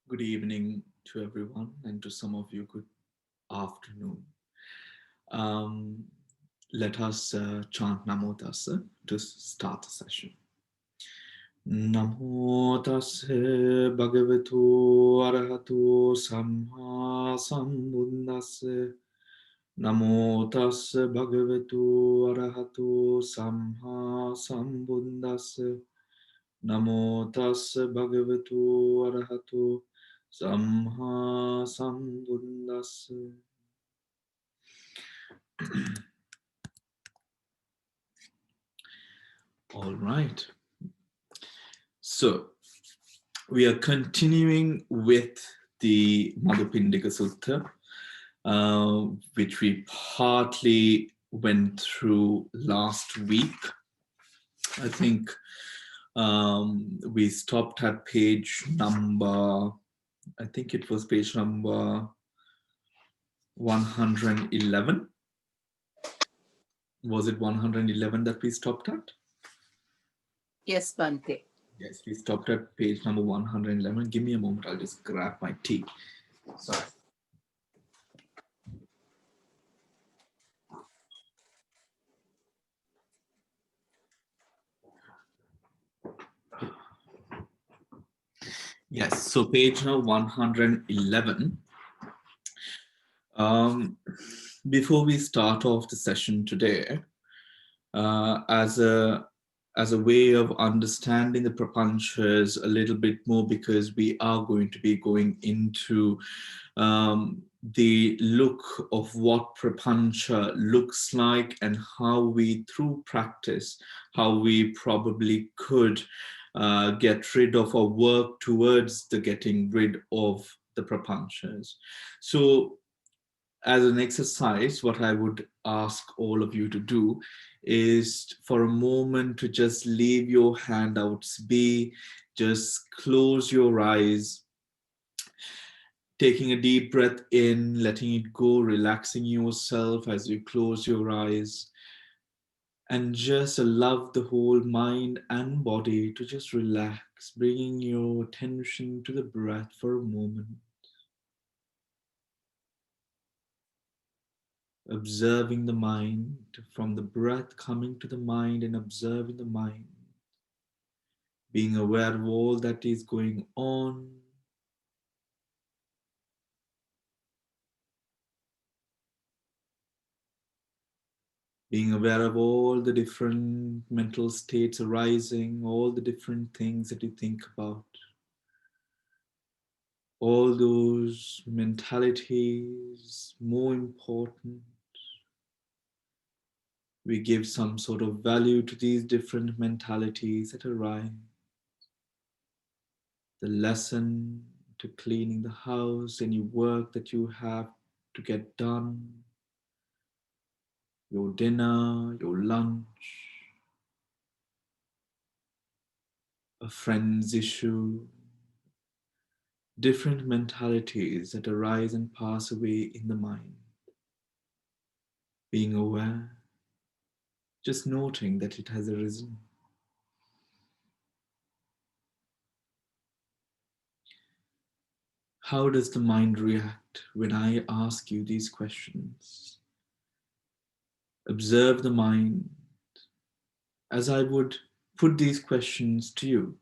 Good evening to everyone, and to some of you, good afternoon. Um, Let us chant Namo Tassa to start the session. Namo Tassa Bhagavato Arahato Samma Sambuddhassa. Namo Tassa Bhagavato Arahato Samma Sambuddhassa. Namo Tassa Bhagavato Arahato Samma Sambuddhassa. All right. So we are continuing with the Madhupindika Sutta, which we partly went through last week. I think we stopped at page number, I think it was page number 111. Was it 111 that we stopped at? Yes, Bante. Yes, we stopped at page number 111. Give me a moment, I'll just grab my tea. Sorry. Yes, so page number 111. Before we start off the session today, as a way of understanding the prapanchas a little bit more, because we are going to be going into the look of what prapancha looks like, and how we, through practice, how we probably could get rid of or work towards the getting rid of the prapanchas. So as an exercise, what I would ask all of you to do is for a moment to just leave your handouts be, just close your eyes, taking a deep breath in, letting it go, relaxing yourself as you close your eyes, and just allow the whole mind and body to just relax, bringing your attention to the breath for a moment. Observing the mind, from the breath coming to the mind and observing the mind, being aware of all that is going on, being aware of all the different mental states arising, all the different things that you think about, all those mentalities. More important, we give some sort of value to these different mentalities that arise. The lesson to cleaning the house, any work that you have to get done, your dinner, your lunch, a friend's issue, different mentalities that arise and pass away in the mind. Being aware, just noting that it has arisen. How does the mind react when I ask you these questions? Observe the mind as I would put these questions to you.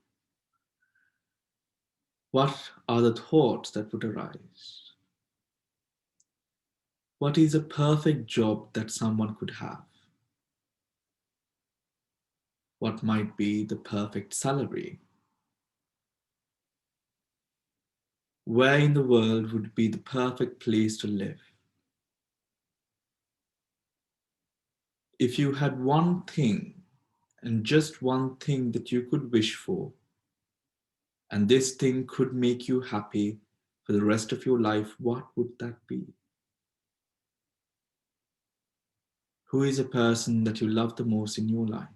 What are the thoughts that would arise? What is a perfect job that someone could have? What might be the perfect salary? Where in the world would be the perfect place to live? If you had one thing, and just one thing that you could wish for, and this thing could make you happy for the rest of your life, what would that be? Who is a person that you love the most in your life?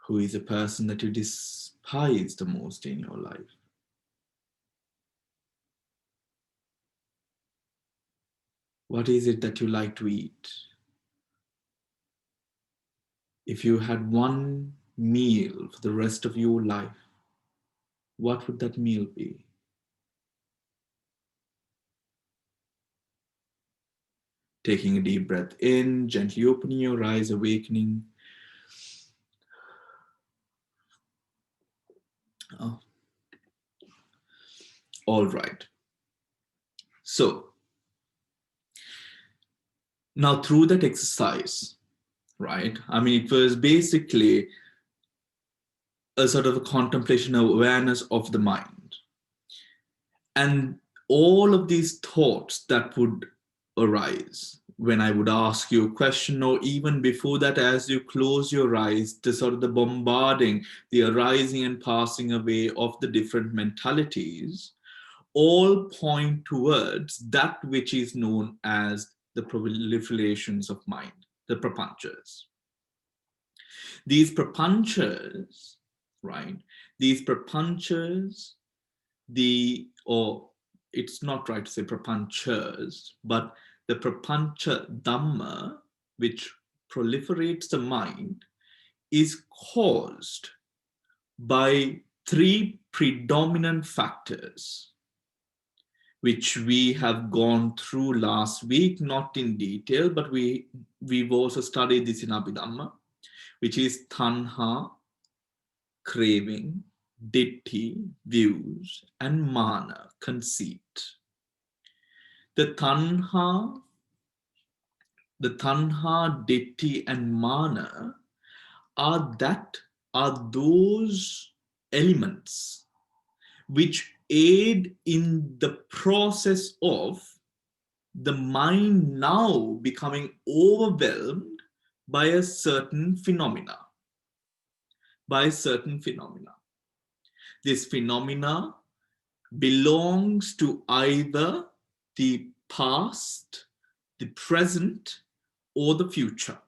Who is a person that you despise the most in your life? What is it that you like to eat? If you had one meal for the rest of your life, what would that meal be? Taking a deep breath in, gently opening your eyes, awakening. Oh. All right. So now through that exercise, right? I mean, it was basically a sort of a contemplation, awareness of the mind. And all of these thoughts that would arise when I would ask you a question, or even before that, as you close your eyes, the sort of the bombarding, the arising and passing away of the different mentalities, all point towards that which is known as the proliferations of mind, the prapanchas. These prapanchas, right? These prapanchas, or it's not right to say prapanchas, but the prapancha dhamma, which proliferates the mind, is caused by three predominant factors, which we have gone through last week, not in detail, but we've also studied this in Abhidhamma, which is tanha, craving, ditthi, views, and mana, conceit. The tanha, ditthi, and mana are those elements which aid in the process of the mind now becoming overwhelmed by a certain phenomena. This phenomena belongs to either the past, the present, or the future.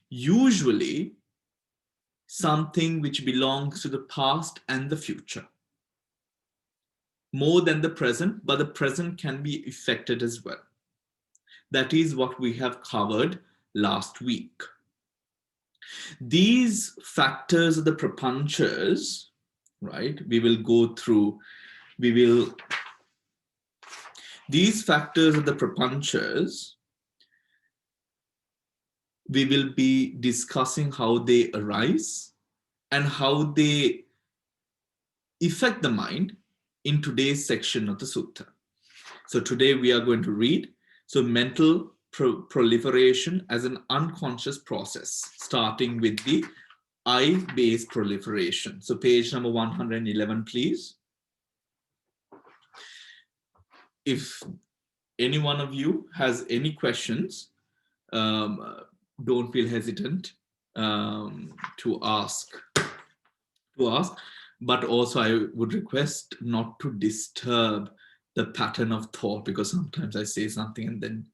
Usually, something which belongs to the past and the future. More than the present, but the present can be affected as well. That is what we have covered last week. These factors of the prapanchas, right? These factors of the prapanchas, we will be discussing how they arise and how they affect the mind in today's section of the sutta. So today we are going to read mental proliferation as an unconscious process, starting with the I-based proliferation. So page number 111, please. If any one of you has any questions, don't feel hesitant to ask. But also I would request not to disturb the pattern of thought, because sometimes I say something and then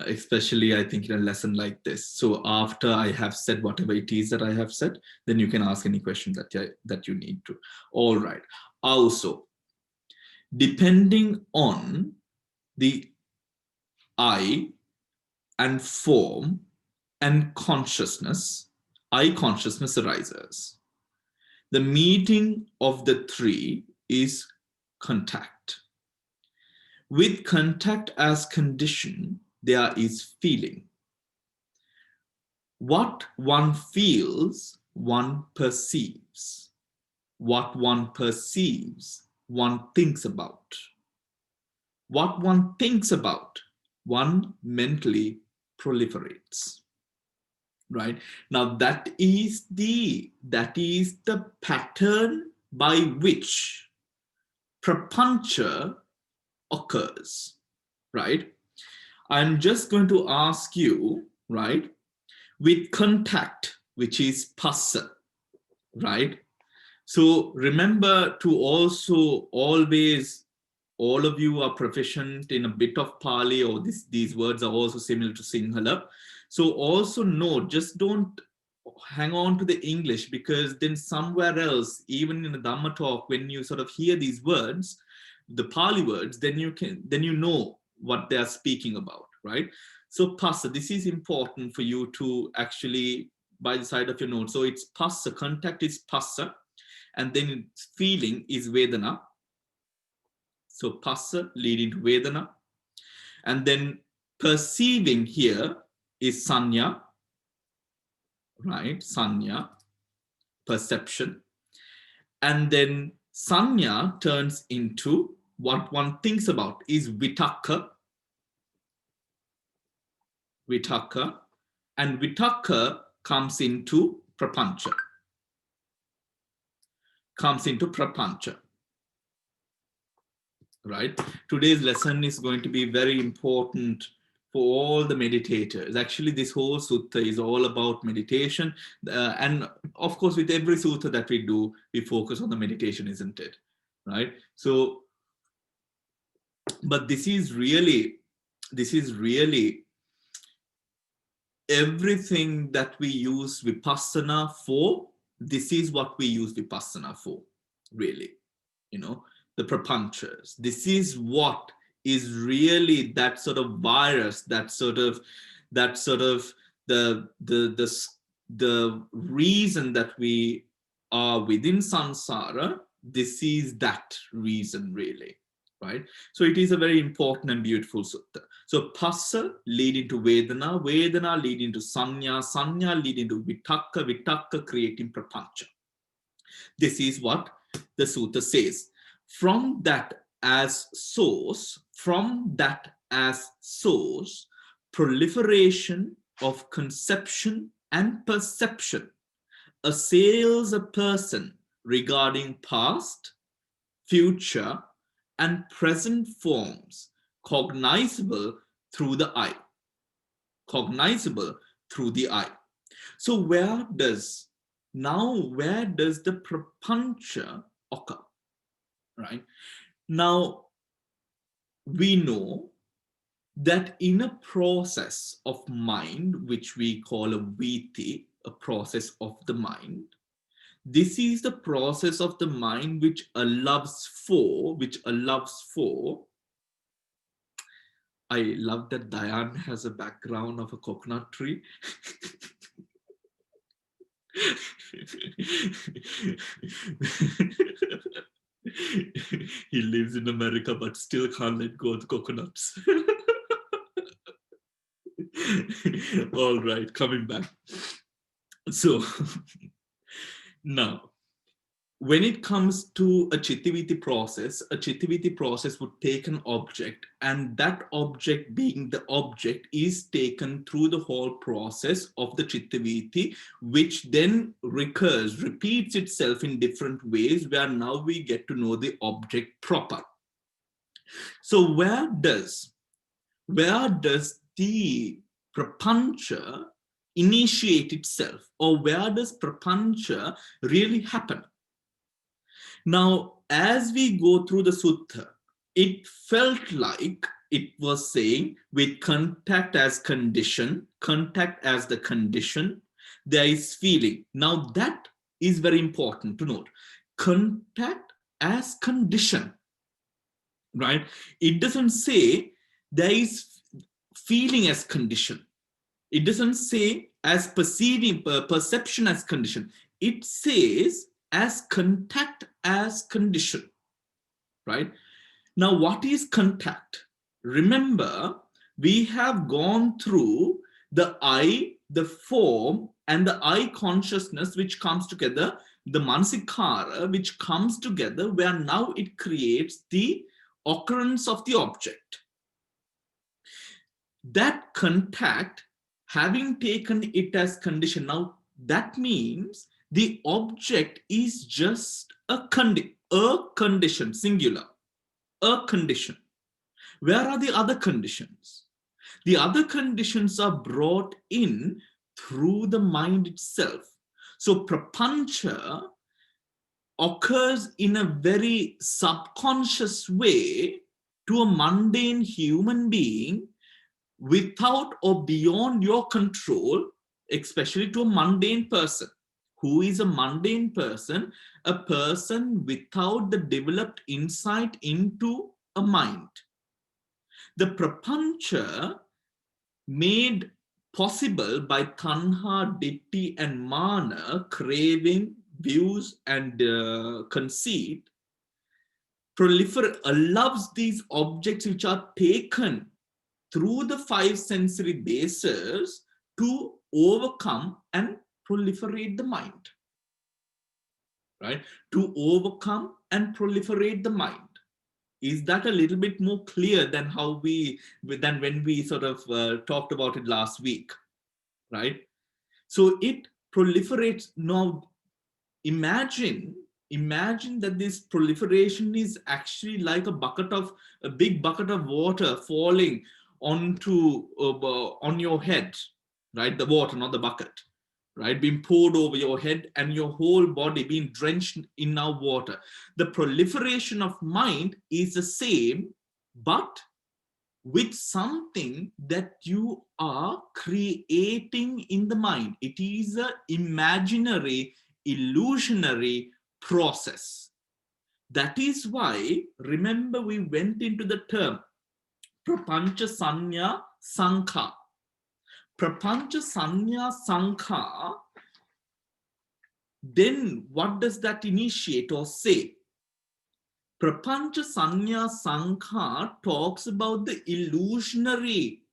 especially I think in a lesson like this. So after I have said whatever it is that I have said, then you can ask any question that you need to. All right. Also, depending on the I and form and consciousness, I consciousness arises. The meeting of the three is contact. With contact as condition, there is feeling. What one feels, one perceives. What one perceives, one thinks about. What one thinks about, one mentally proliferates. Right? Now that is the pattern by which prapancha occurs, right? I'm just going to ask you, right, with contact, which is phassa, right? So remember to also always, all of you are proficient in a bit of Pali, or these words are also similar to Sinhala. So also note, just don't hang on to the English, because then somewhere else, even in the Dhamma talk, when you sort of hear these words, the Pali words, then you know what they are speaking about, right? So phassa, this is important for you to actually by the side of your notes. So it's phassa, contact is phassa, and then feeling is Vedana. So Passa leading to Vedana. And then perceiving here is Sanya, right? Sanya, perception. And then Sanya turns into what one thinks about is Vitakka, and Vitakka comes into Prapancha, right? Today's lesson is going to be very important for all the meditators. Actually, this whole sutta is all about meditation. And of course, with every sutta that we do, we focus on the meditation, isn't it? Right? So, but this is really everything that we use Vipassana for. This is what we use Vipassana for, really. The prapanchas. This is what is really that sort of virus, that sort of the reason that we are within samsara. This is that reason, really, right? So it is a very important and beautiful sutta. So Passa leading to Vedana, Vedana leading to Sanya, Sanya leading to Vitakka, Vitakka creating prapancha. This is what the sutta says. From that as source, proliferation of conception and perception assails a person regarding past, future, and present forms cognizable through the eye. So where does the prapancha occur? Right? Now, we know that in a process of mind, which we call a viti, a process of the mind, this is the process of the mind which allows for. I love that Dayan has a background of a coconut tree. He lives in America but still can't let go of the coconuts. All right, coming back. So now, when it comes to a Chittavritti process would take an object, and that object being the object is taken through the whole process of the Chittavritti, which then repeats itself in different ways, where now we get to know the object proper. So where does the prapancha initiate itself, or where does prapancha really happen? Now, as we go through the sutta, it felt like it was saying with contact as condition, contact as the condition, there is feeling. Now, that is very important to note. Contact as condition, right? It doesn't say there is feeling as condition. It doesn't say as perception as condition. It says as contact as condition, right? Now, what is contact? Remember, we have gone through the I, the form, and the I consciousness, which comes together, the mansikara, which comes together, where now it creates the occurrence of the object. That contact, having taken it as condition, now that means the object is just a condition, singular, a condition. Where are the other conditions? The other conditions are brought in through the mind itself. So prapancha occurs in a very subconscious way to a mundane human being, without or beyond your control, especially to a mundane person. Who is a mundane person? A person without the developed insight into a mind. The prapancha made possible by tanha, ditthi, and mana, craving, views and conceit, allows these objects which are taken through the five sensory bases to overcome and proliferate the mind, right? To overcome and proliferate the mind. Is that a little bit more clear than than when we sort of talked about it last week, right? So it proliferates. Now imagine that this proliferation is actually like a big bucket of water falling on your head, right? The water, not the bucket, right? Being poured over your head and your whole body being drenched in now water. The proliferation of mind is the same, but with something that you are creating in the mind. It is an imaginary, illusionary process. That is why, remember, we went into the term prapancha sanya sankha. Prapancha sanya sankha, then what does that initiate or say? Prapancha Sanya Sankha talks about the illusionary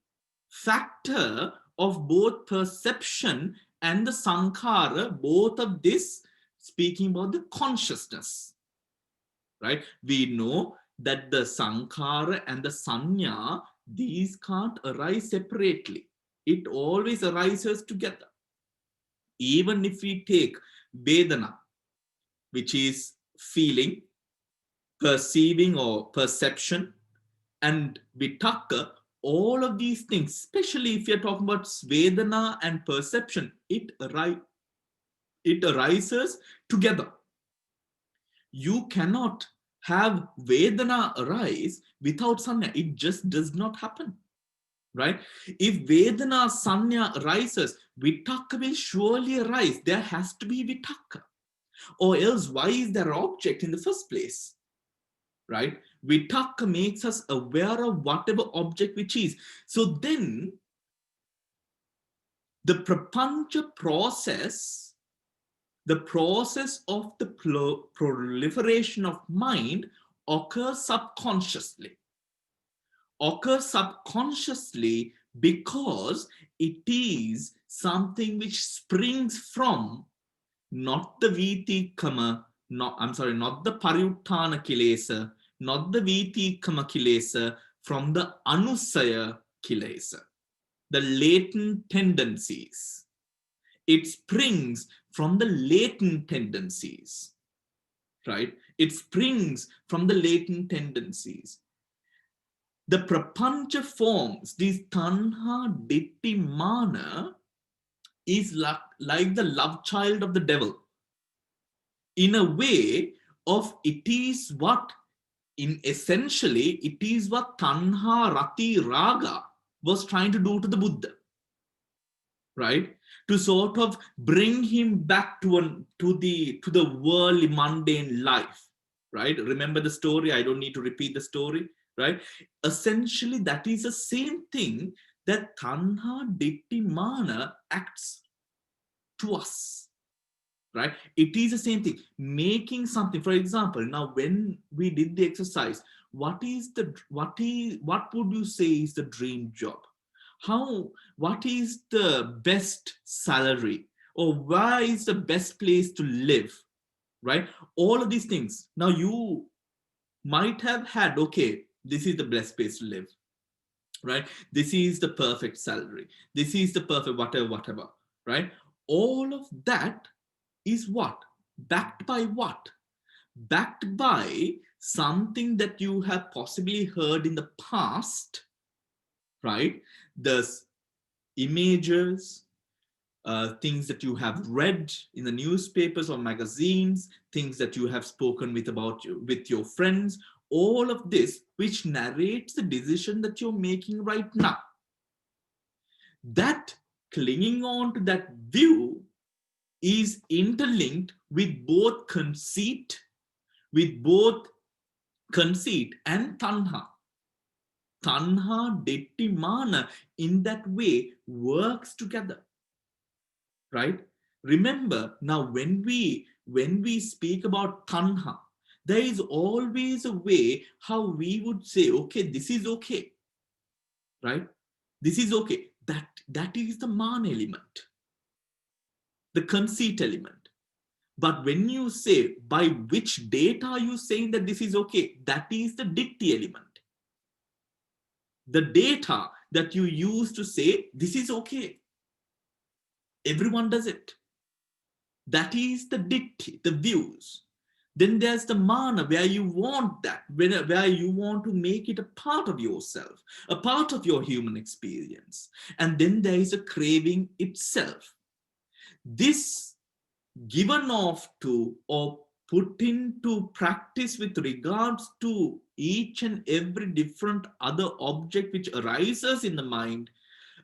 factor of both perception and the sankhara, both of this speaking about the consciousness, right? We know that the sankhara and the sanya, these can't arise separately. It always arises together. Even if we take Vedana, which is feeling, perceiving or perception, and vitaka, all of these things, especially if you're talking about Vedana and perception, it arises together. You cannot have Vedana arise without Sanya. It just does not happen, right? If Vedana Sanya arises, vitaka will surely arise. There has to be vitaka. Or else, why is there object in the first place? Right? Vitaka makes us aware of whatever object which is. So then, the prapancha process, the process of the proliferation of mind occurs subconsciously. Occurs subconsciously because it is something which springs from not the vitikama, not the paryuttana kilesa, not the vitikama kilesa, from the anusaya kilesa, the latent tendencies. It springs from the latent tendencies, right? It springs from the latent tendencies. The prapancha forms, these tanha, ditti, mana, is like the love child of the devil. In a way of it is what, in essentially, it is what Tanha, Rati, Raga was trying to do to the Buddha, right? To sort of bring him back to the worldly mundane life, right? Remember the story. I don't need to repeat the story, right? Essentially, that is the same thing that Tanha, Ditti, Mana acts to us, right? It is the same thing, making something. For example, now when we did the exercise, what would you say is the dream job? What is the best salary, or where is the best place to live, right? All of these things. Now you might have had, okay, this is the best place to live, right? This is the perfect salary, this is the perfect whatever, right? All of that is what? Backed by what? Backed by something that you have possibly heard in the past, right? The images, things that you have read in the newspapers or magazines, things that you have spoken with your friends, all of this which narrates the decision that you're making right now. That clinging on to that view is interlinked with both conceit and tanha. Tanha, ditti, mana, in that way works together, right? Remember, now when we when we speak about tanha, there is always a way how we would say, okay, this is okay, right? This is okay. That is the man element, the conceit element. But when you say by which date are you saying that this is okay, that is the dikti element. The data that you use to say this is okay. Everyone does it. That is the dikti, the views. Then there's the mana where you want that, where you want to make it a part of yourself, a part of your human experience. And then there is a craving itself. This given off to or put into practice with regards to each and every different other object which arises in the mind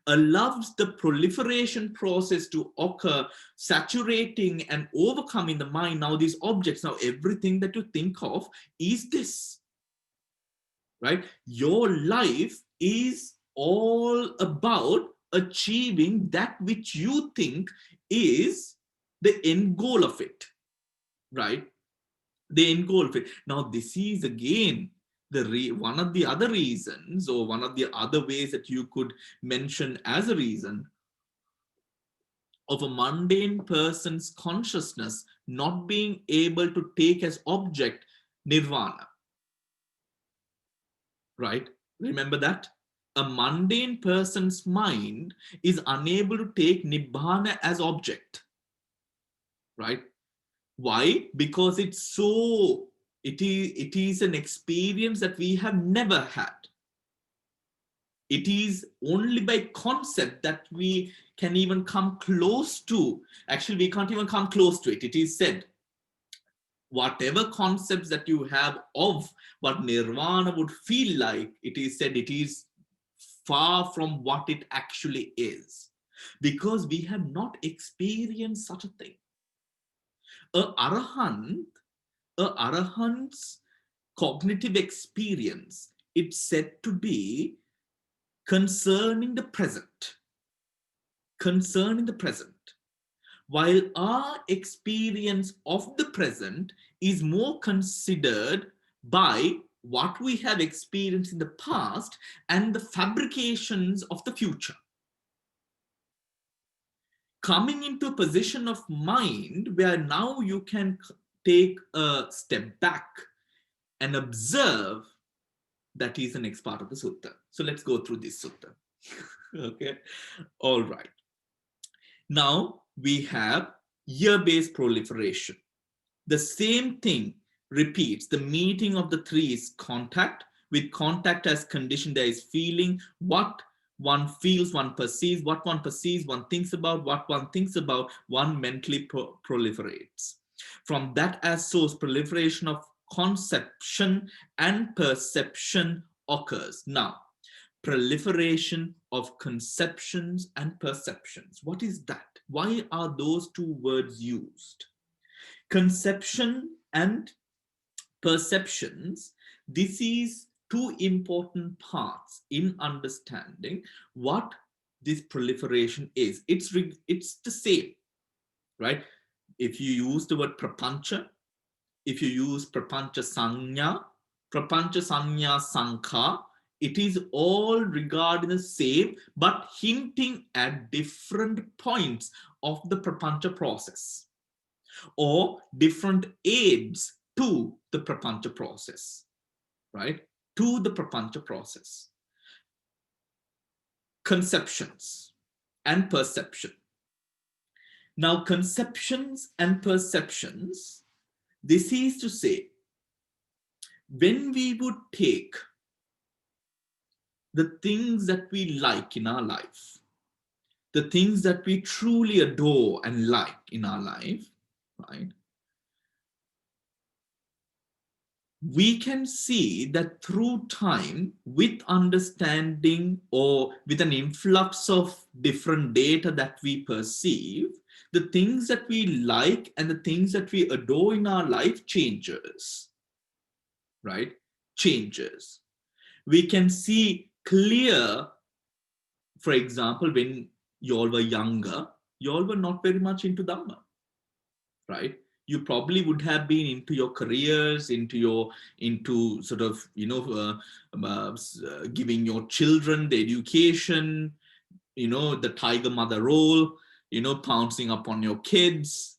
allows the proliferation process to occur, saturating and overcoming the mind. Now, these objects, now everything that you think of is this, right? Your life is all about achieving that which you think is the end goal of it, right? The end goal of it. Now, this is again one of the other reasons, or one of the other ways that you could mention as a reason of a mundane person's consciousness not being able to take as object nirvana, right? Remember that? A mundane person's mind is unable to take nibbana as object, right? Why? Because it is an experience that we have never had. It is only by concept that we can even come close to. Actually, we can't even come close to it. It is said, whatever concepts that you have of what nirvana would feel like, it is said it is far from what it actually is. Because we have not experienced such a thing. A arahant's cognitive experience, it's said to be concerning the present. Concerning the present. While our experience of the present is more considered by what we have experienced in the past and the fabrications of the future. Coming into a position of mind where now you can take a step back and observe, that is the next part of the sutta. So let's go through this sutta. Okay, all right. Now we have year-based proliferation. The same thing repeats. The meeting of the three is contact. With contact as condition, there is feeling. What one feels, one perceives. What one perceives, one thinks about. What one thinks about, one mentally proliferates. From that as source, proliferation of conception and perception occurs. Now, proliferation of conceptions and perceptions. What is that? Why are those two words used? Conception and perceptions, this is two important parts in understanding what this proliferation is. It's the same, right? If you use the word prapancha, if you use prapancha sanya sankha, it is all regarding the same, but hinting at different points of the prapancha process, or different aids to the prapancha process, right? To the prapancha process. Conceptions and perception. Now, conceptions and perceptions, this is to say, when we would take the things that we like in our life, the things that we truly adore and like in our life, right? We can see that through time, with understanding or with an influx of different data that we perceive, the things that we like and the things that we adore in our life changes, right? Changes. We can see clear, for example, when you all were younger, you all were not very much into Dhamma, right? you probably would have been into your careers, into sort of, giving your children the education, the tiger mother role, pouncing upon your kids.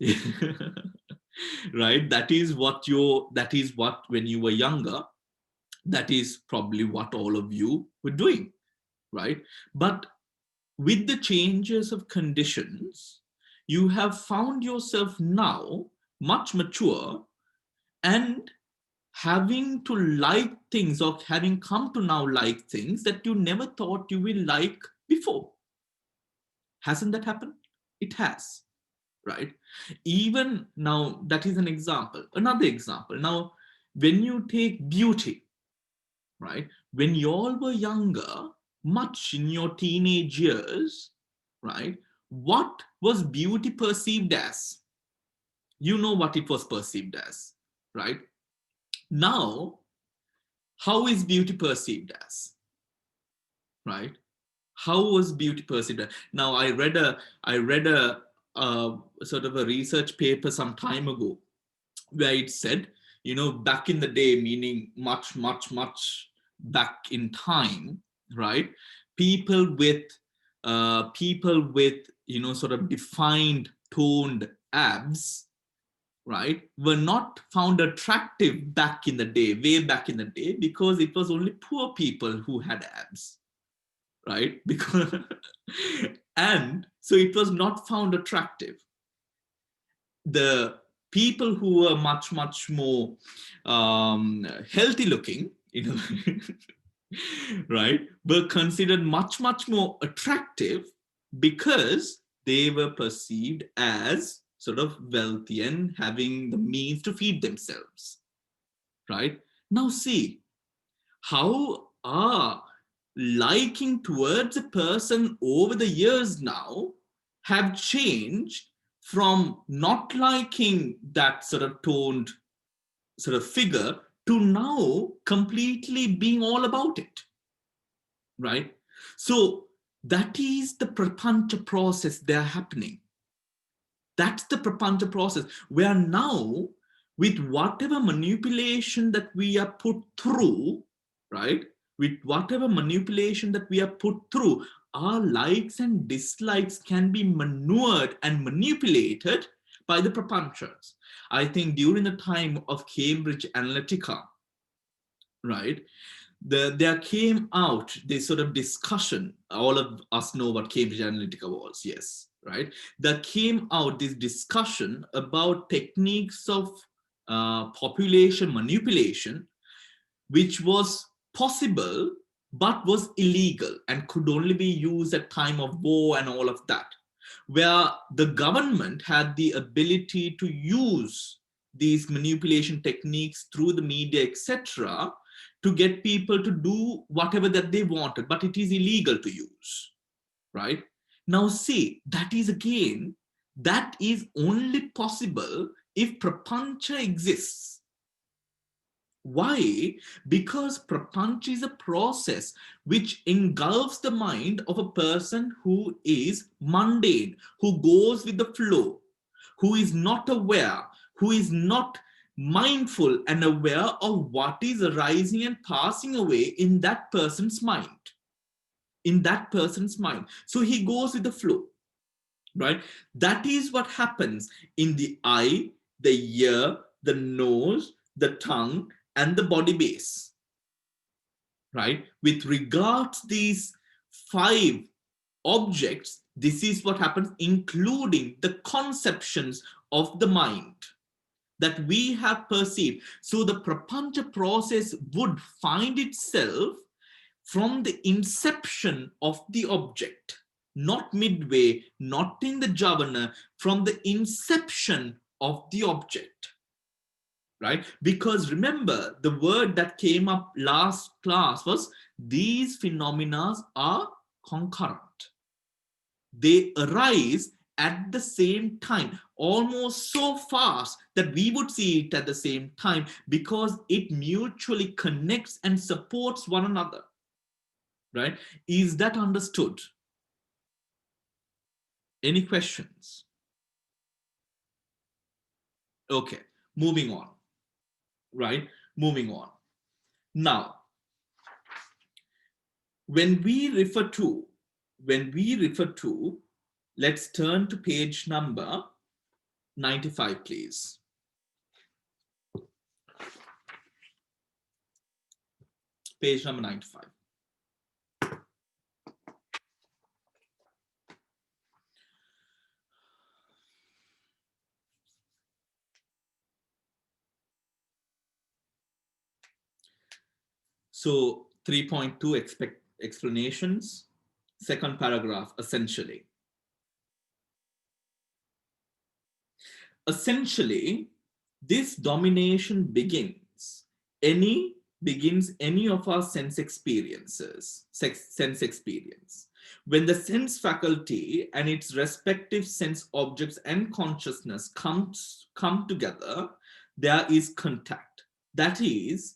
Right? That is what, when you were younger, that is probably what all of you were doing, right? But with the changes of conditions, you have found yourself now much mature and having to like things, or having come to now like things that you never thought you will like before. Hasn't that happened? It has, right? Even now, that is an example. Another example. Now, when you take beauty, right? When you all were younger, much in your teenage years, right? What was beauty perceived as? You know what it was perceived as, right? Now, how is beauty perceived as, right? How was beauty perceived as? Now, I read a sort of a research paper some time ago where it said, back in the day, meaning much, much, much back in time, right? People with, sort of defined, toned abs, right, were not found attractive back in the day, way back in the day, because it was only poor people who had abs, right? Because and so it was not found attractive. The people who were much, much more healthy looking, right, were considered much, much more attractive because they were perceived as sort of wealthy and having the means to feed themselves, right? Now, see how our liking towards a person over the years now have changed from not liking that sort of toned sort of figure to now completely being all about it, right? So that is the prapancha process there happening. That's the prapancha process, where now, with whatever manipulation that we are put through, right? With whatever manipulation that we are put through, our likes and dislikes can be maneuvered and manipulated by the prapanchas. I think during the time of Cambridge Analytica, right, there came out this sort of discussion. All of us know what Cambridge Analytica was, yes, right? There came out this discussion about techniques of population manipulation, which was possible but was illegal and could only be used at time of war and all of that, where the government had the ability to use these manipulation techniques through the media, etc., to get people to do whatever that they wanted, but it is illegal to use, right? Now, see, that is only possible if prapancha exists. Why? Because prapancha is a process which engulfs the mind of a person who is mundane, who goes with the flow, who is not aware, who is not mindful and aware of what is arising and passing away in that person's mind. In that person's mind. So he goes with the flow, right? That is what happens in the eye, the ear, the nose, the tongue, and the body base, right? With regards these 5 objects, this is what happens, including the conceptions of the mind that we have perceived. So the prapancha process would find itself from the inception of the object, not midway, not in the javana, from the inception of the object, right? Because remember, the word that came up last class was these phenomena are concurrent. They arise at the same time, almost so fast that we would see it at the same time, because it mutually connects and supports one another, right? Is that understood? Any questions? Okay, moving on, right? Moving on. Now, when we refer to, let's turn to page number 95, please. Page number 95. So 3.2 explanations. Second paragraph, essentially. Essentially, this domination begins any of our sense experiences, sense experience. When the sense faculty and its respective sense objects and consciousness come together, there is contact. That is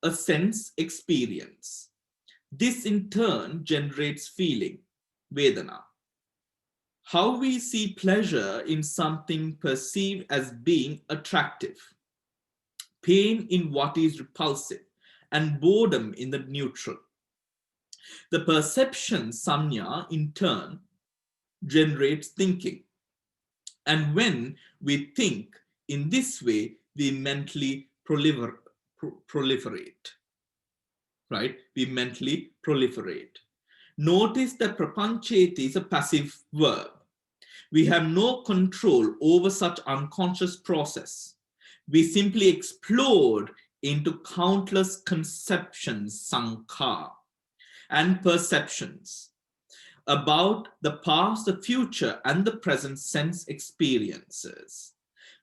a sense experience. This in turn generates feeling, Vedana. How we see pleasure in something perceived as being attractive, pain in what is repulsive, and boredom in the neutral. The perception samnya in turn generates thinking. And when we think in this way, we mentally proliferate, right? We mentally proliferate. Notice that prapancheti is a passive verb. We have no control over such unconscious process. We simply explode into countless conceptions, sankhar, and perceptions about the past, the future, and the present sense experiences.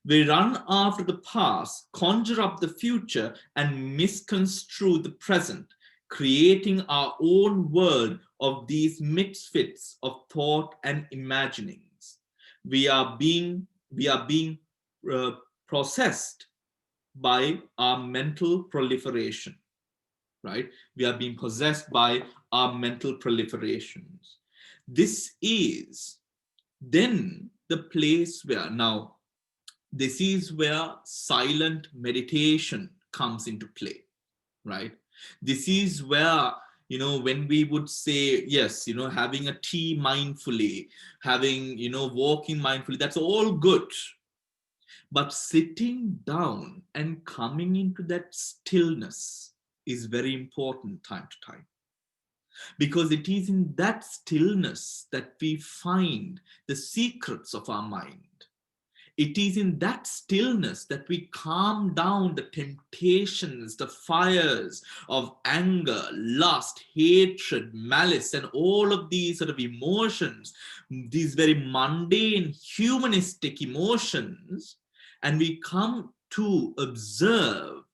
We run after the past, conjure up the future, and misconstrue the present, creating our own world of these misfits of thought and imaginings. We are being processed by our mental proliferation, right? We are being possessed by our mental proliferations. This is then the place where, now, this is where silent meditation comes into play, right? This is where, when we would say, yes, having a tea mindfully, having, walking mindfully, that's all good. But sitting down and coming into that stillness is very important time to time. Because it is in that stillness that we find the secrets of our mind. It is in that stillness that we calm down the temptations, the fires of anger, lust, hatred, malice, and all of these sort of emotions, these very mundane, humanistic emotions, and we come to observe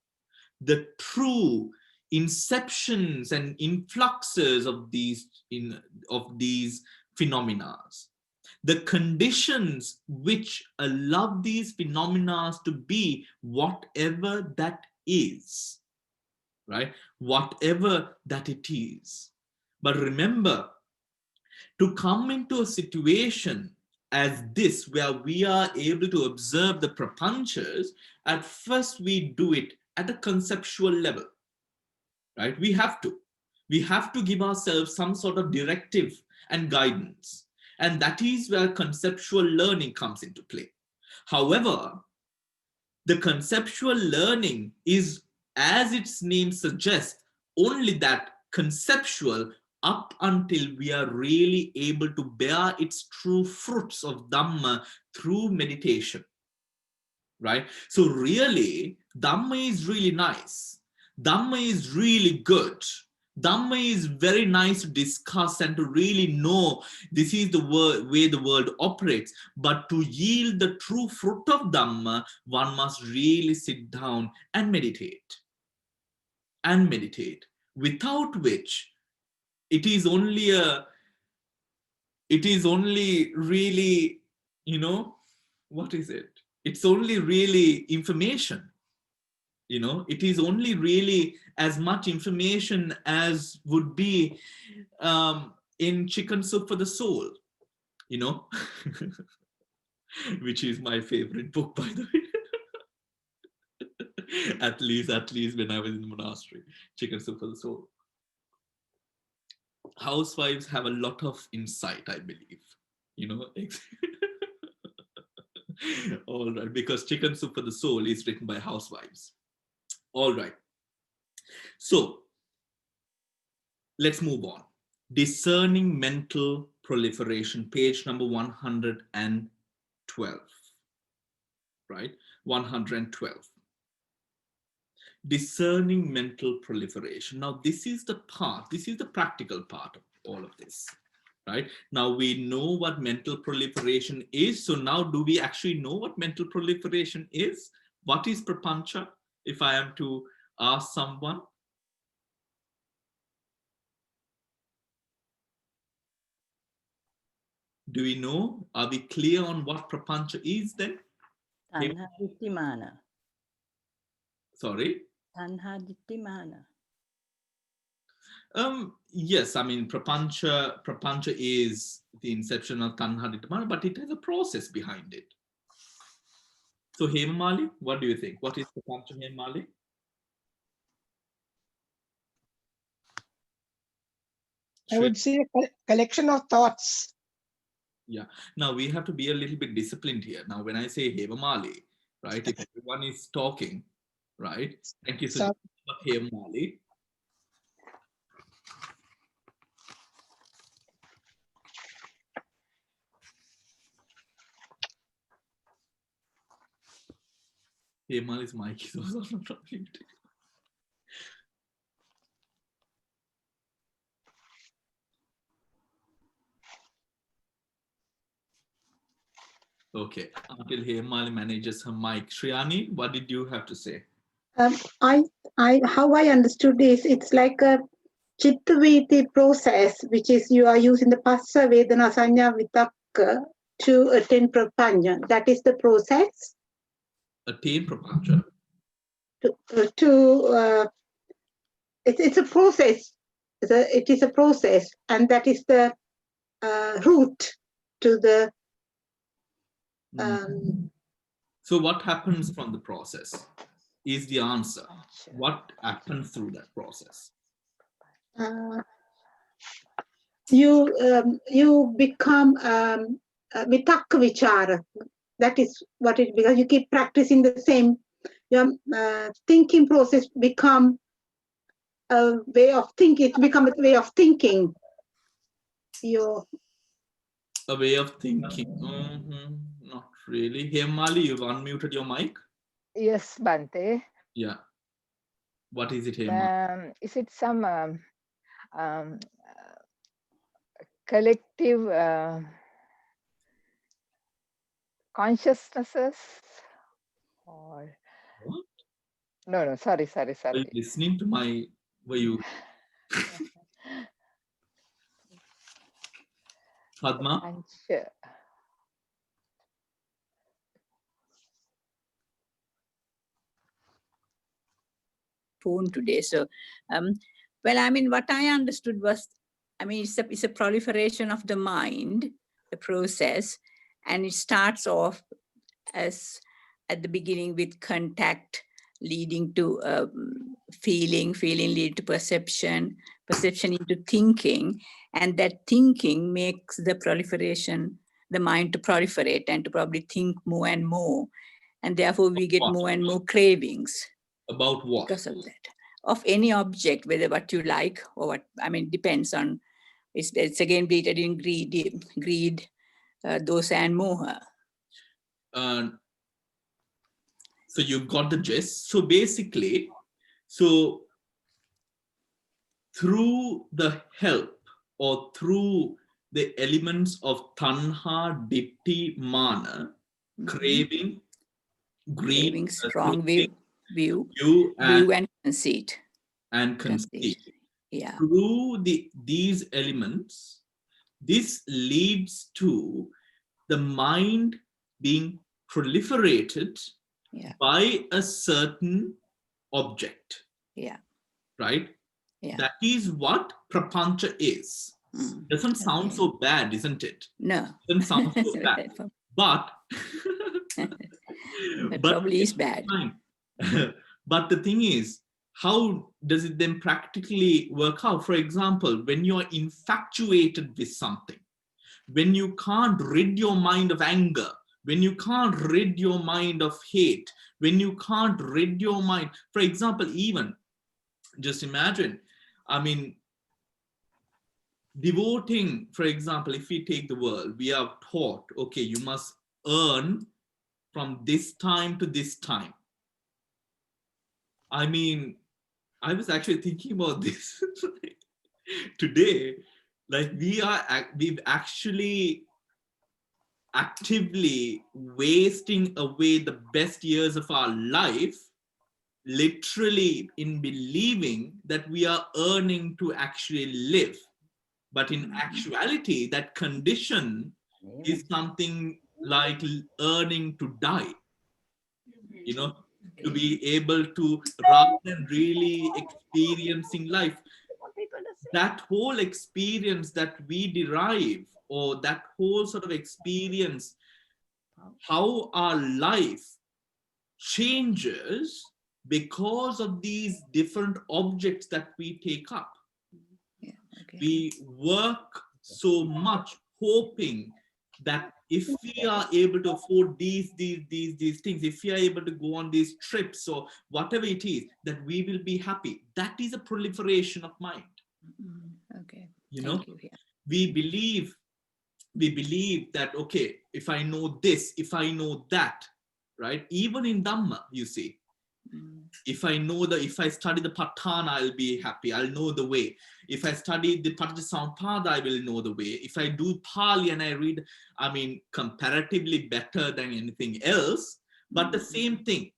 the true inceptions and influxes of these phenomena, the conditions which allow these phenomena to be whatever that is, right? Whatever that it is. But remember, to come into a situation as this, where we are able to observe the prapanchas, at first we do it at a conceptual level, right? We have to give ourselves some sort of directive and guidance, and that is where conceptual learning comes into play. However, the conceptual learning is, as its name suggests, only that conceptual, up until we are really able to bear its true fruits of Dhamma through meditation, right? So really, Dhamma is really nice. Dhamma is really good. Dhamma is very nice to discuss and to really know this is the way the world operates. But to yield the true fruit of Dhamma, one must really sit down and meditate. And meditate. Without which, it is only really, what is it? It's only really information. It is only really as much information as would be in Chicken Soup for the Soul, which is my favorite book, by the way. At least when I was in the monastery, chicken soup for the soul. Housewives have a lot of insight, I believe. You know, all right, because Chicken Soup for the Soul is written by housewives. All right. So let's move on. Discerning Mental Proliferation, page number 112. Right? 112. Discerning mental proliferation. Now, this is the practical part of all of this. Right? Now we know what mental proliferation is. So now do we actually know what mental proliferation is? What is prapancha? If I am to ask someone. Do we know? Are we clear on what prapancha is then? Tanha dittimana. Sorry? Tanha dittimana. Yes, I mean prapancha is the inception of tanha dittimana, but it has a process behind it. So Hemamali, what do you think? What is prapancha, Hemamali? I would say a collection of thoughts. Yeah. Now we have to be a little bit disciplined here. Now, when I say Hemamali, right, if everyone is talking, right, thank you so much, Hemamali. Hemamali's mic is also not muted. Okay, until Hemamali manages her mic. Shriyani, what did you have to say? How I understood is it's like a chittaviti process, which is you are using the passa, vedana, sanya, vitakka to attain prapanya. That is the process. Attain prapancha. It's a process. It is a process, and that is the route to the. So what happens from the process is the answer. What happens through that process? You become vitakka vichara. That is what it, because you keep practicing the same. Your thinking process become a way of thinking. It's become a way of thinking. A way of thinking. Not really. Hemali, you've unmuted your mic. Yes, Bante. Yeah. What is it, Hemali? Is it some collective consciousnesses? Or What? No, sorry. Are you listening to my, were you? Padma? Phone today. So, well, I mean, what I understood was, I mean, it's a proliferation of the mind, the process, and it starts off as at the beginning with contact, leading to feeling leading to perception into thinking, and that thinking makes the proliferation, the mind to proliferate and to probably think more and more, and therefore we get more and more cravings. About what? Because of that. Of any object, whether what you like or what, I mean, depends on, it's again related in greed, dosa and moha. So you've got the gist. So basically, so through the help or through the elements of tanha, ditti, mana, craving, greed, craving, strong view and conceit. And conceit. Yeah. Through these elements, this leads to the mind being proliferated by a certain object. Yeah. Right? Yeah. That is what prapancha is. Doesn't sound so bad, isn't it? No. Doesn't sound so bad. But it probably is bad. But the thing is, how does it then practically work out? For example, when you're infatuated with something, when you can't rid your mind of anger, when you can't rid your mind of hate, when you can't rid your mind, for example, even just imagine, I mean, devoting, for example, if we take the world, we are taught, okay, you must earn from this time to this time. I mean, I was actually thinking about this today. Like we've actually actively wasting away the best years of our life, literally in believing that we are earning to actually live. But in actuality, that condition is something like earning to die, you know, to be able to, rather than really experiencing life, that whole experience that we derive, or that whole sort of experience, how our life changes because of these different objects that we take up. Yeah, okay. We work so much hoping that if we are able to afford these things, if we are able to go on these trips or whatever it is, that we will be happy. That is a proliferation of mind. Okay. You know, Thank you. Yeah. we believe that, okay, if I know this, if I know that, right? Even in Dhamma, you see, if I study the Patthana, I'll be happy. I'll know the way. If I study the Paticcasamuppada, I will know the way. If I do Pali and I read, I mean, comparatively better than anything else, but the same thing.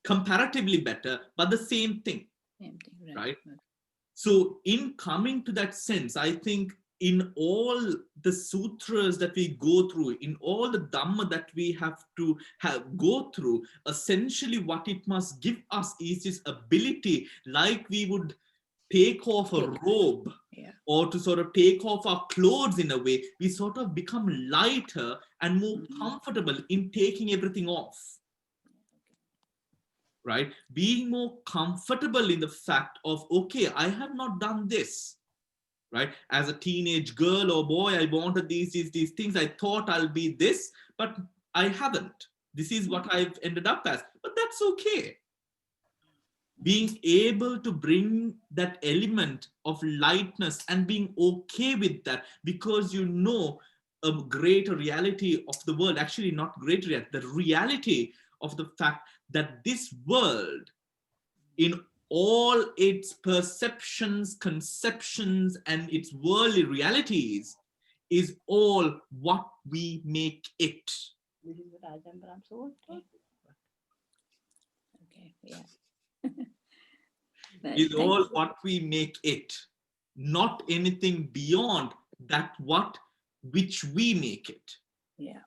Comparatively better, but the same thing. Same thing, right? So in coming to that sense, I think in all the sutras that we go through, in all the Dhamma that we have to go through, essentially what it must give us is this ability, like we would take off a robe, or to sort of take off our clothes in a way, we sort of become lighter and more comfortable in taking everything off. Right? Being more comfortable in the fact of, okay, I have not done this, right? As a teenage girl or boy, I wanted these things. I thought I'll be this, but I haven't. This is what I've ended up as, but that's okay. Being able to bring that element of lightness and being okay with that, because you know a greater reality of the world, actually not greater yet, the reality of the fact that this world, in all its perceptions, conceptions, and its worldly realities, is all what we make it. Okay, yeah. Is all what we make it, not anything beyond that which we make it. Yeah.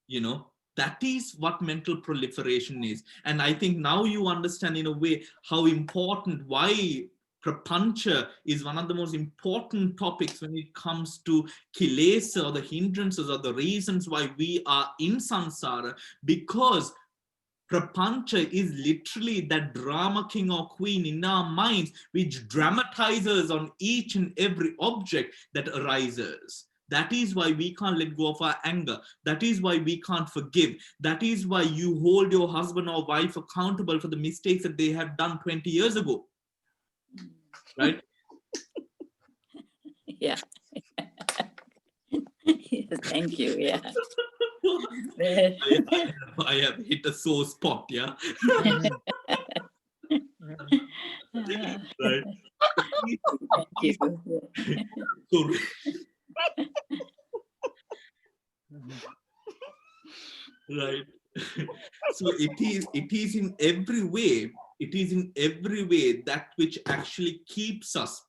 You know, that is what mental proliferation is. And I think now you understand in a way how important, why prapancha is one of the most important topics when it comes to kilesa, or the hindrances, or the reasons why we are in samsara, because prapancha is literally that drama king or queen in our minds, which dramatizes on each and every object that arises. That is why we can't let go of our anger. That is why we can't forgive. That is why you hold your husband or wife accountable for the mistakes that they have done 20 years ago. Right? Yeah. Thank you. Yeah. I have hit a sore spot, yeah. Right. Thank you. So, right. So it is in every way, that which actually keeps us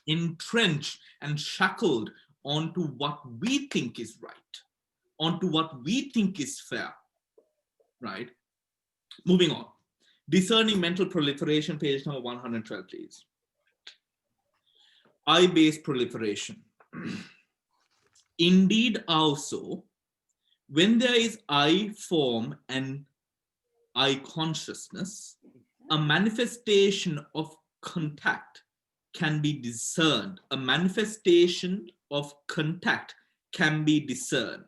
entrenched and shackled onto what we think is right, onto what we think is fair. Right? Moving on. Discerning mental proliferation, page number 112, please. I-based proliferation. Indeed also, when there is I form and eye consciousness, a manifestation of contact can be discerned. A manifestation of contact can be discerned.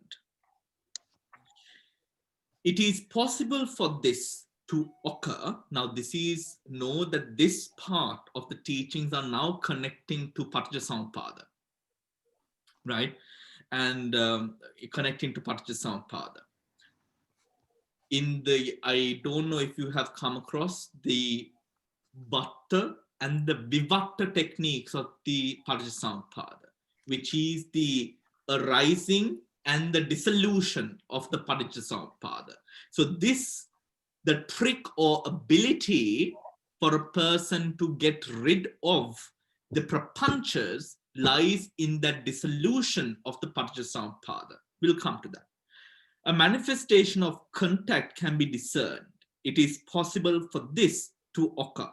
It is possible for this to occur. Now, know that this part of the teachings are now connecting to Paticcasamuppada, right? And connecting to Paticcasamuppada. I don't know if you have come across the Bhatta and the Vivatta techniques of the Paticcasamuppada, which is the arising and the dissolution of the Paticcasamuppada. So the trick or ability for a person to get rid of the prapanchas lies in that dissolution of the Paticcasamuppada. We'll come to that. A manifestation of contact can be discerned. It is possible for this to occur.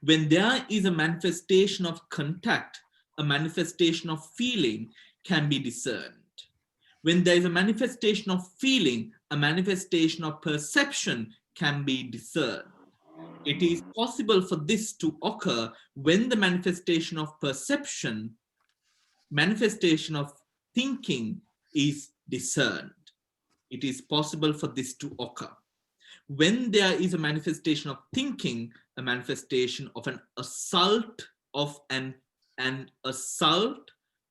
When there is a manifestation of contact, a manifestation of feeling can be discerned. When there is a manifestation of feeling, a manifestation of perception can be discerned. It is possible for this to occur when the manifestation of perception, manifestation of thinking is discerned. It is possible for this to occur. When there is a manifestation of thinking, a manifestation of an assault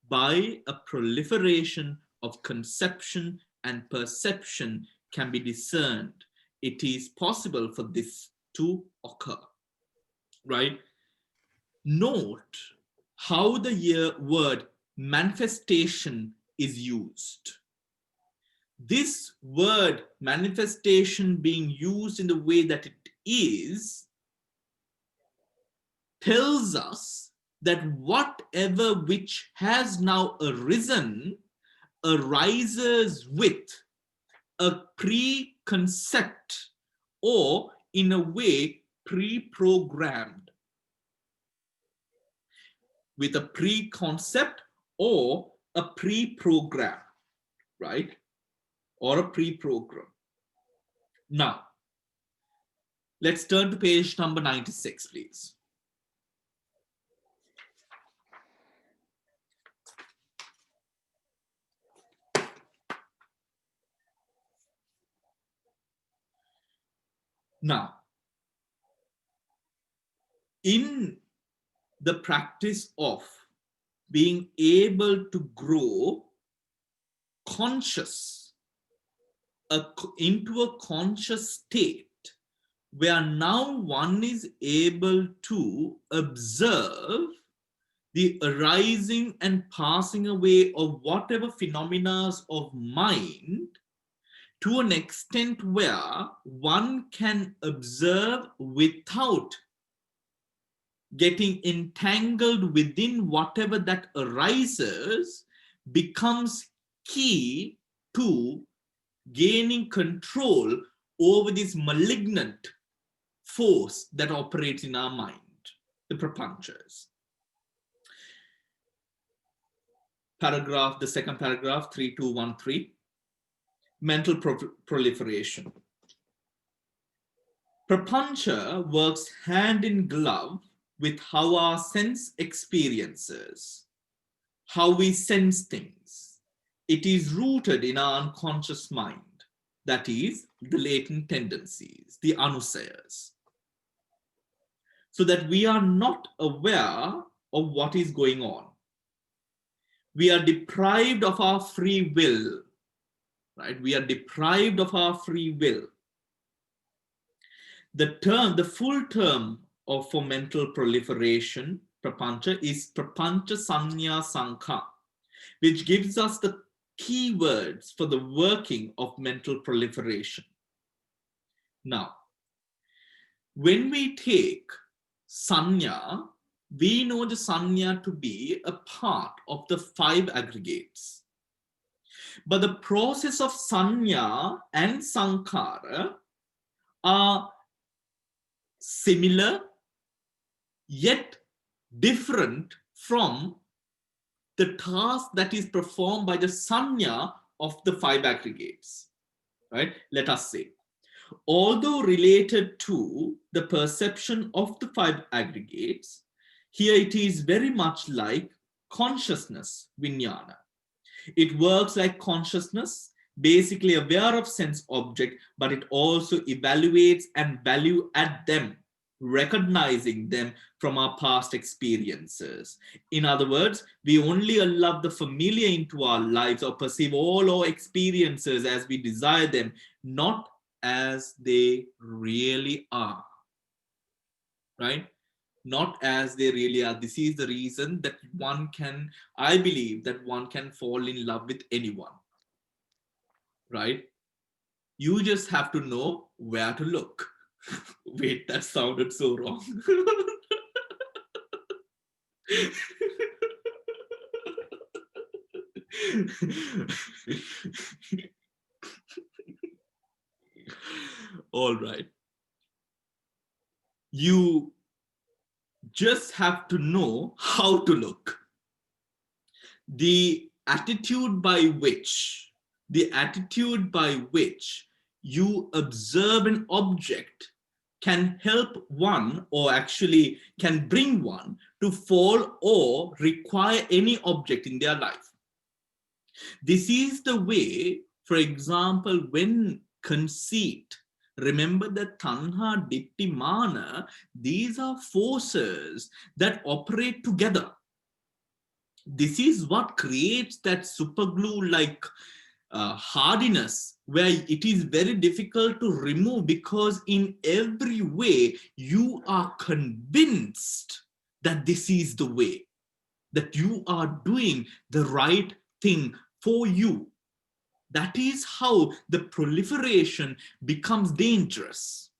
by a proliferation of conception and perception can be discerned. It is possible for this to occur, right? Note how the word manifestation is used. This word manifestation being used in the way that it is tells us that whatever which has now arisen arises with a pre-concept or in a way pre-programmed, with a pre-concept or a pre-program, right? Or a pre-program. Now, let's turn to page number 96, please. Now, in the practice of being able to grow conscious into a conscious state, where now one is able to observe the arising and passing away of whatever phenomena of mind, to an extent where one can observe without getting entangled within whatever that arises, becomes key to gaining control over this malignant force that operates in our mind, the prapanchas. The second paragraph, 3213. Mental proliferation. Prapancha works hand in glove with how our sense experiences, how we sense things. It is rooted in our unconscious mind, that is, the latent tendencies, the anusayas, so that we are not aware of what is going on. We are deprived of our free will. Right? We are deprived of our free will. The full term for mental proliferation, prapancha, is prapancha sanya sankha, which gives us the key words for the working of mental proliferation. Now, when we take sanya, we know the sanya to be a part of the 5 aggregates. But the process of sanya and sankhara are similar yet different from the task that is performed by the sanya of the 5 aggregates. Right? Let us say, Although related to the perception of the five aggregates, here it is very much like consciousness, vijnana. It works like consciousness, basically aware of sense object, but it also evaluates and value at them, recognizing them from our past experiences. In other words, we only allow the familiar into our lives or perceive all our experiences as we desire them, not as they really are. Right? Not as they really are. This is the reason that I believe that one can fall in love with anyone. Right? You just have to know where to look. Wait, that sounded so wrong. All right. You just have to know how to look. The attitude by which you observe an object can help one, or actually can bring one to fall or require any object in their life. This is the way, for example, when conceit, remember that tanha, ditthi, mana, these are forces that operate together. This is what creates that superglue like hardiness, where it is very difficult to remove, because in every way you are convinced that this is the way, that you are doing the right thing for you. That is how the proliferation becomes dangerous,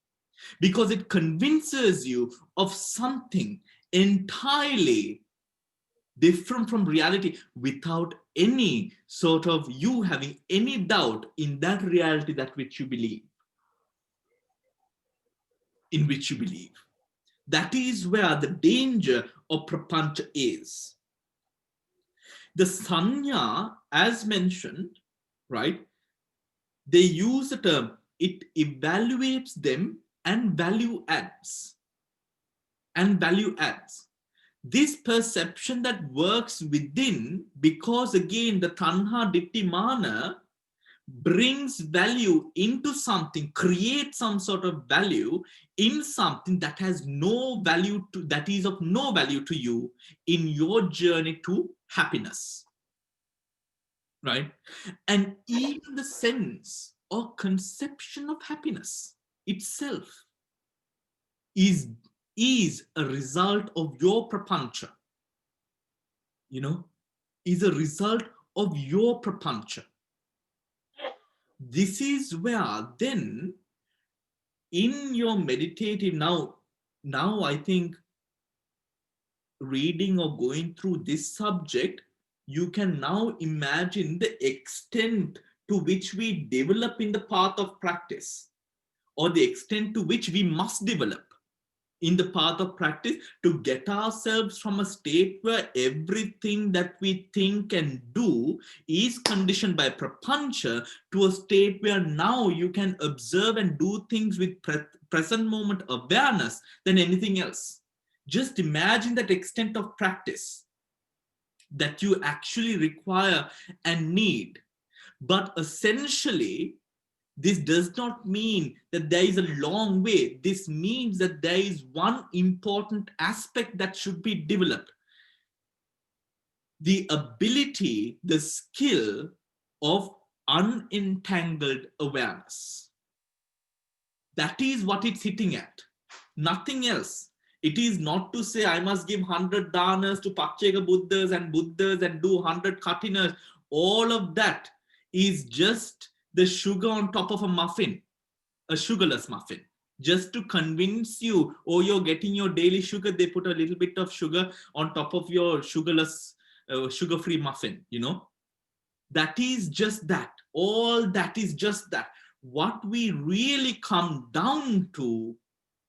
because it convinces you of something entirely different from reality, without any sort of you having any doubt in that reality that which you believe, in which you believe. That is where the danger of prapancha is. The sanya, as mentioned, right, they use the term, it evaluates them and value adds. This perception that works within, because again the tanha, ditthi, mana brings value into something, creates some sort of value in something that has no value to, that is of no value to you in your journey to happiness. Right? And even the sense or conception of happiness itself is a result of your prapancha, is a result of your prapancha. This is where then in your meditative, now I think reading or going through this subject, you can now imagine the extent to which we develop in the path of practice, or the extent to which we must develop in the path of practice to get ourselves from a state where everything that we think and do is conditioned by prapancha to a state where now you can observe and do things with present moment awareness than anything else. Just imagine that extent of practice that you actually require and need. But essentially, this does not mean that there is a long way. This means that there is one important aspect that should be developed. The ability, the skill of unentangled awareness. That is what it's hitting at. Nothing else. It is not to say I must give 100 danas to Pachega Buddhas and do 100 katinas. All of that is just the sugar on top of a muffin, a sugarless muffin, just to convince you, oh, you're getting your daily sugar. They put a little bit of sugar on top of your sugarless, sugar-free muffin, That is just that. All that is just that. What we really come down to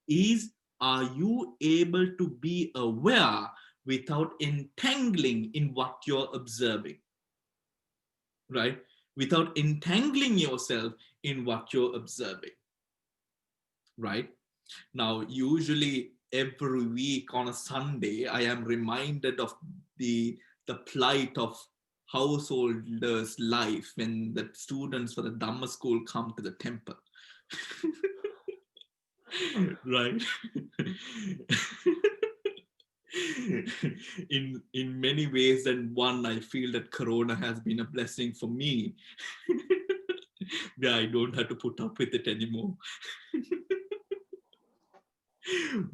is, are you able to be aware without entangling in what you're observing, right? Without entangling yourself in what you're observing. right? Now, usually every week on a Sunday, I am reminded of the plight of householders' life when the students for the Dhamma school come to the temple. Right? in many ways, and one, I feel that Corona has been a blessing for me. Where I don't have to put up with it anymore.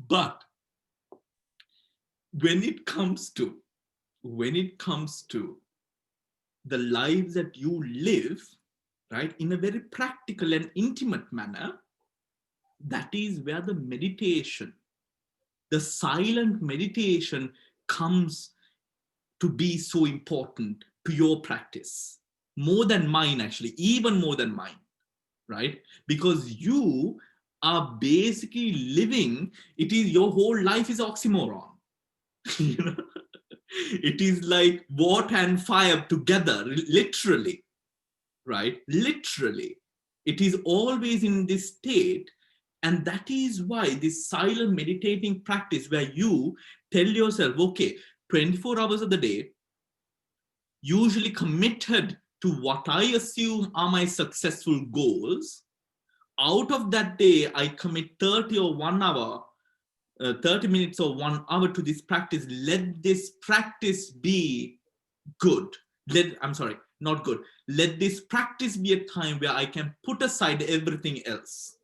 But when it comes to the lives that you live, right, in a very practical and intimate manner, that is where the meditation, the silent meditation, comes to be so important to your practice, more than mine, actually, even more than mine, right? Because you are basically living, it is, your whole life is oxymoron. You know, it is like water and fire together, literally, right? Literally, it is always in this state. And that is why this silent meditating practice, where you tell yourself, okay, 24 hours of the day, usually committed to what I assume are my successful goals. Out of that day, I commit 30 or 1 hour, 30 minutes or 1 hour to this practice. Let this practice be good. I'm sorry, not good. Let this practice be a time where I can put aside everything else,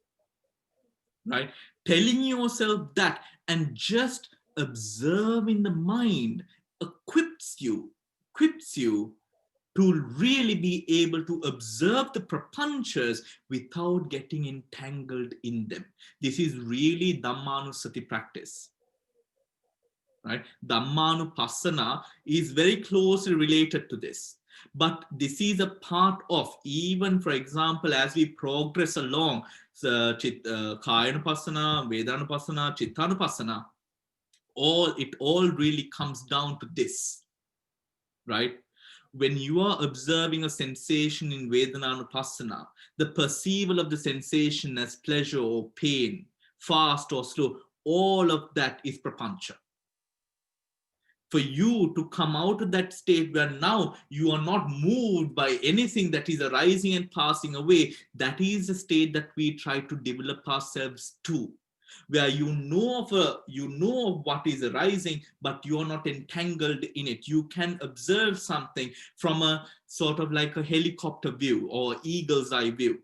right? Telling yourself that and just observing the mind equips you to really be able to observe the prapanchas without getting entangled in them. This is really Dhammanusati practice, right? Dhammanupassana is very closely related to this. But this is a part of, even for example, as we progress along, Kayanupassana, Vedanupassana, Chittanupassana, it all really comes down to this, right? When you are observing a sensation in Vedananupassana, the perceivable of the sensation as pleasure or pain, fast or slow, all of that is prapancha. For you to come out of that state where now you are not moved by anything that is arising and passing away, that is the state that we try to develop ourselves to, where you know of what is arising, but you are not entangled in it. You can observe something from a sort of like a helicopter view or eagle's eye view.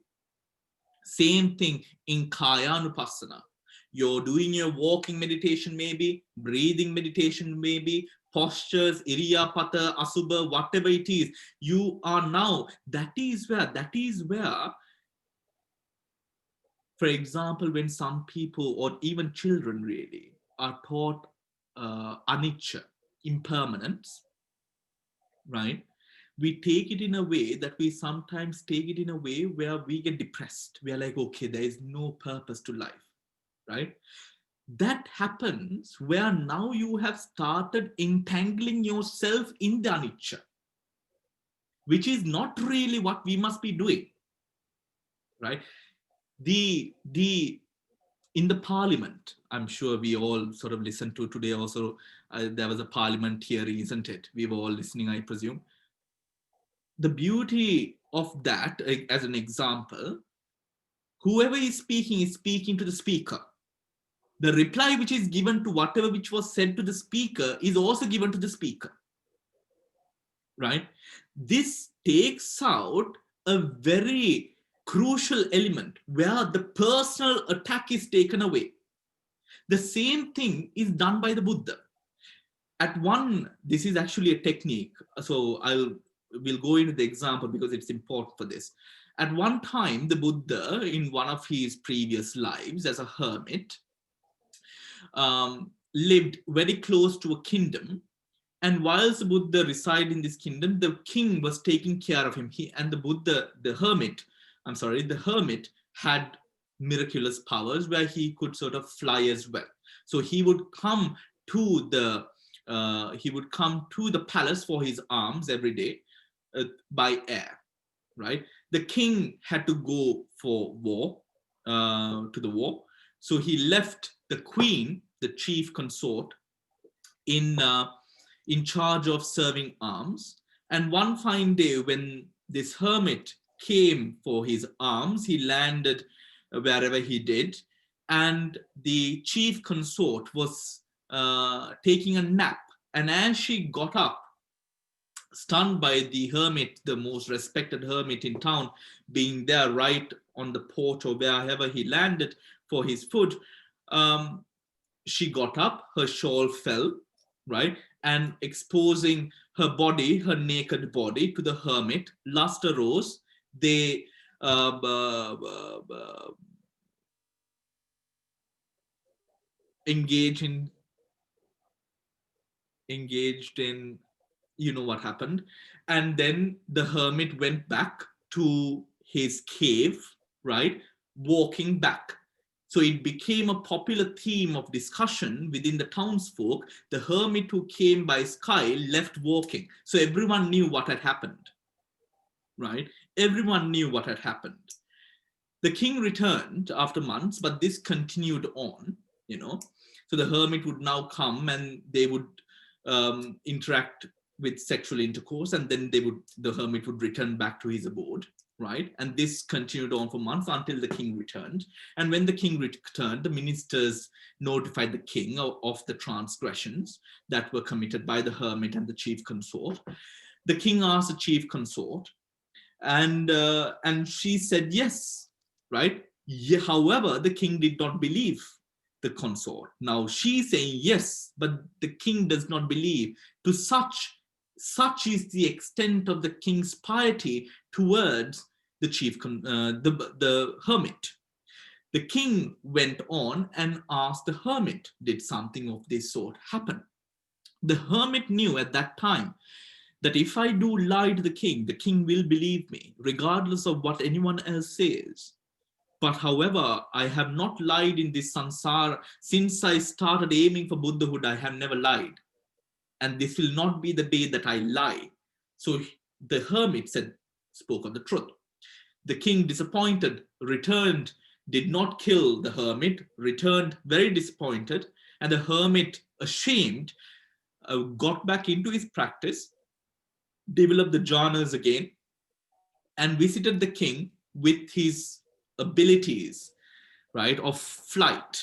Same thing in Kayanupassana. You're doing your walking meditation, maybe breathing meditation, maybe postures, iriyapata, asubha, whatever it is. You are now, that is where, for example, when some people or even children really are taught anicca, impermanence, right? We take it in a way that we sometimes take it in a way where we get depressed. We are like, okay, there is no purpose to life, right? That happens where now you have started entangling yourself in the anicca, which is not really what we must be doing, right? In the parliament, I'm sure we all sort of listened to today also, there was a parliament here, isn't it? We were all listening, I presume. The beauty of that, as an example, whoever is speaking to the speaker. The reply which is given to whatever which was said to the speaker is also given to the speaker, right? This takes out a very crucial element where the personal attack is taken away. The same thing is done by the Buddha. This is actually a technique, so we'll go into the example because it's important for this. At one time, the Buddha, in one of his previous lives as a hermit, lived very close to a kingdom. And whilst the Buddha resided in this kingdom, the king was taking care of him. The hermit had miraculous powers where he could sort of fly as well. So he would come to the palace for his alms every day by air, right? The king had to go for war, to the war, So he left the queen, the chief consort, in charge of serving alms. And one fine day, when this hermit came for his alms, he landed wherever he did, and the chief consort was taking a nap. And as she got up, stunned by the hermit, the most respected hermit in town, being there right on the porch or wherever he landed for his food, she got up, her shawl fell, right, and exposing her body, her naked body, to the hermit. Lust arose. They engaged in, you know what happened. And then the hermit went back to his cave, right, walking back. So it became a popular theme of discussion within the townsfolk. The hermit who came by sky left walking. So everyone knew what had happened, right? Everyone knew what had happened. The king returned after months, but this continued on, you know. So the hermit would now come and they would interact with sexual intercourse, and then the hermit would return back to his abode, right? And this continued on for months until the king returned. And when the king returned, the ministers notified the king of the transgressions that were committed by the hermit and the chief consort. The king asked the chief consort, and she said yes, right? Yeah, however, the king did not believe the consort. Now she's saying yes, but the king does not believe. To such is the extent of the king's piety towards the the hermit. The king went on and asked the hermit, did something of this sort happen? The hermit knew at that time that if I do lie to the king will believe me, regardless of what anyone else says. But however, I have not lied in this samsara. Since I started aiming for Buddhahood, I have never lied. And this will not be the day that I lie. So the hermit spoke of the truth. The king, disappointed, returned, did not kill the hermit, returned very disappointed. And the hermit, ashamed, got back into his practice, developed the jhanas again, and visited the king with his abilities, right, of flight.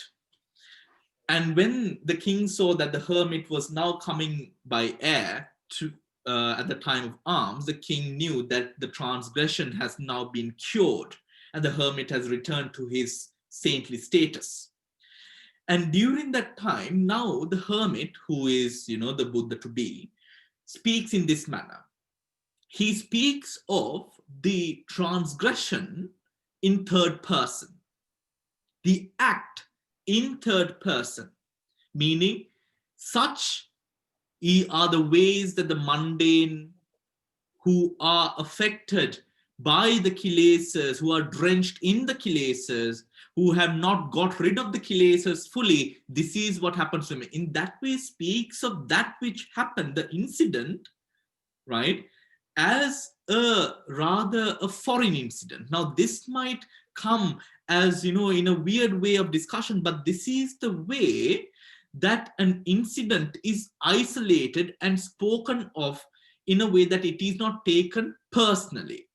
And when the king saw that the hermit was now coming by air to at the time of alms, the king knew that the transgression has now been cured and the hermit has returned to his saintly status. And during that time, now the hermit, who is, you know, the Buddha to be, speaks in this manner. He speaks of the transgression in third person, the act in third person, meaning such are the ways that the mundane who are affected by the kilesas, who are drenched in the kilesas, who have not got rid of the kilesas fully, this is what happens to me. In that way speaks of that which happened, the incident, right, as rather a foreign incident. Now this might come as, you know, in a weird way of discussion, but this is the way that an incident is isolated and spoken of in a way that it is not taken personally,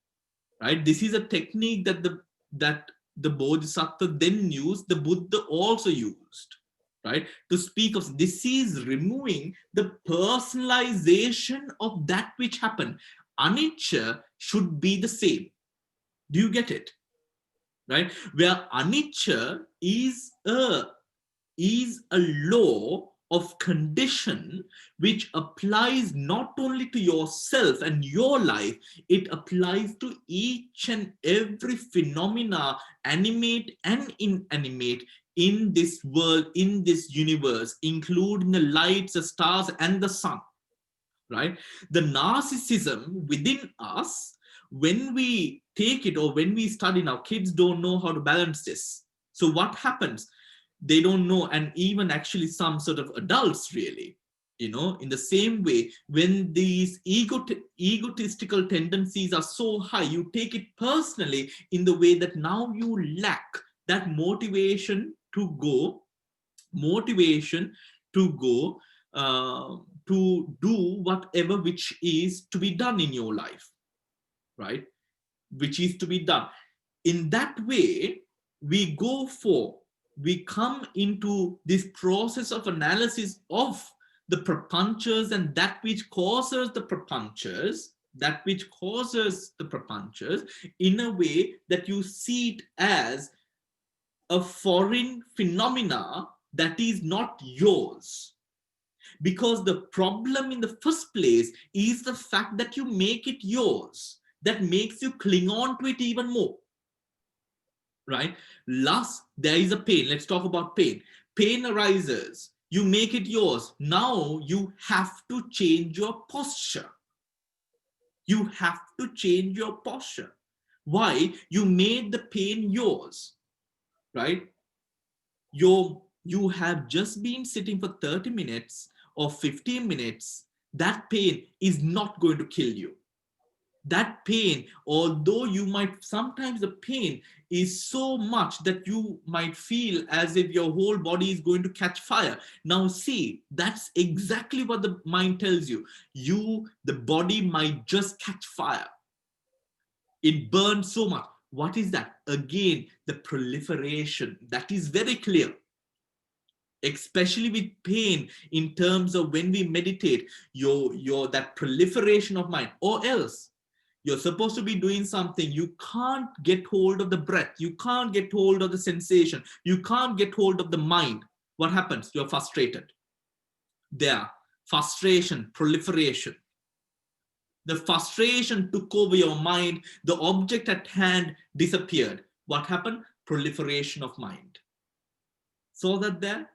right? This is a technique that the Bodhisattva then used, the Buddha also used, right, to speak of. This is removing the personalization of that which happened. Anicca should be the same. Do you get it? Right? Where anicca is a law of condition which applies not only to yourself and your life, it applies to each and every phenomena, animate and inanimate, in this world, in this universe, including the lights, the stars, and the sun, right? The narcissism within us, when we take it or when we study, now kids don't know how to balance this. So what happens? They don't know, and even actually some sort of adults really, you know, in the same way, when these egotistical tendencies are so high, you take it personally in the way that now you lack that motivation to go, motivation to go, to do whatever which is to be done in your life, right? Which is to be done. In that way, we come into this process of analysis of the prapanchas and that which causes the prapanchas, in a way that you see it as a foreign phenomena that is not yours. Because the problem in the first place is the fact that you make it yours, that makes you cling on to it even more, right? Last, there is a pain. Let's talk about pain. Pain arises, you make it yours. Now you have to change your posture. You have to change your posture. Why? You made the pain yours, right? You have just been sitting for 30 minutes or 15 minutes. That pain is not going to kill you. That pain, although you might, sometimes the pain is so much that you might feel as if your whole body is going to catch fire. Now see, that's exactly what the mind tells you. The body might just catch fire. It burns so much. What is that? Again, the proliferation. That is very clear. Especially with pain, in terms of when we meditate, your that proliferation of mind, or else you're supposed to be doing something, you can't get hold of the breath, you can't get hold of the sensation, you can't get hold of the mind. What happens? You're frustrated. There, frustration, proliferation. The frustration took over your mind, the object at hand disappeared. What happened? Proliferation of mind. Saw that there?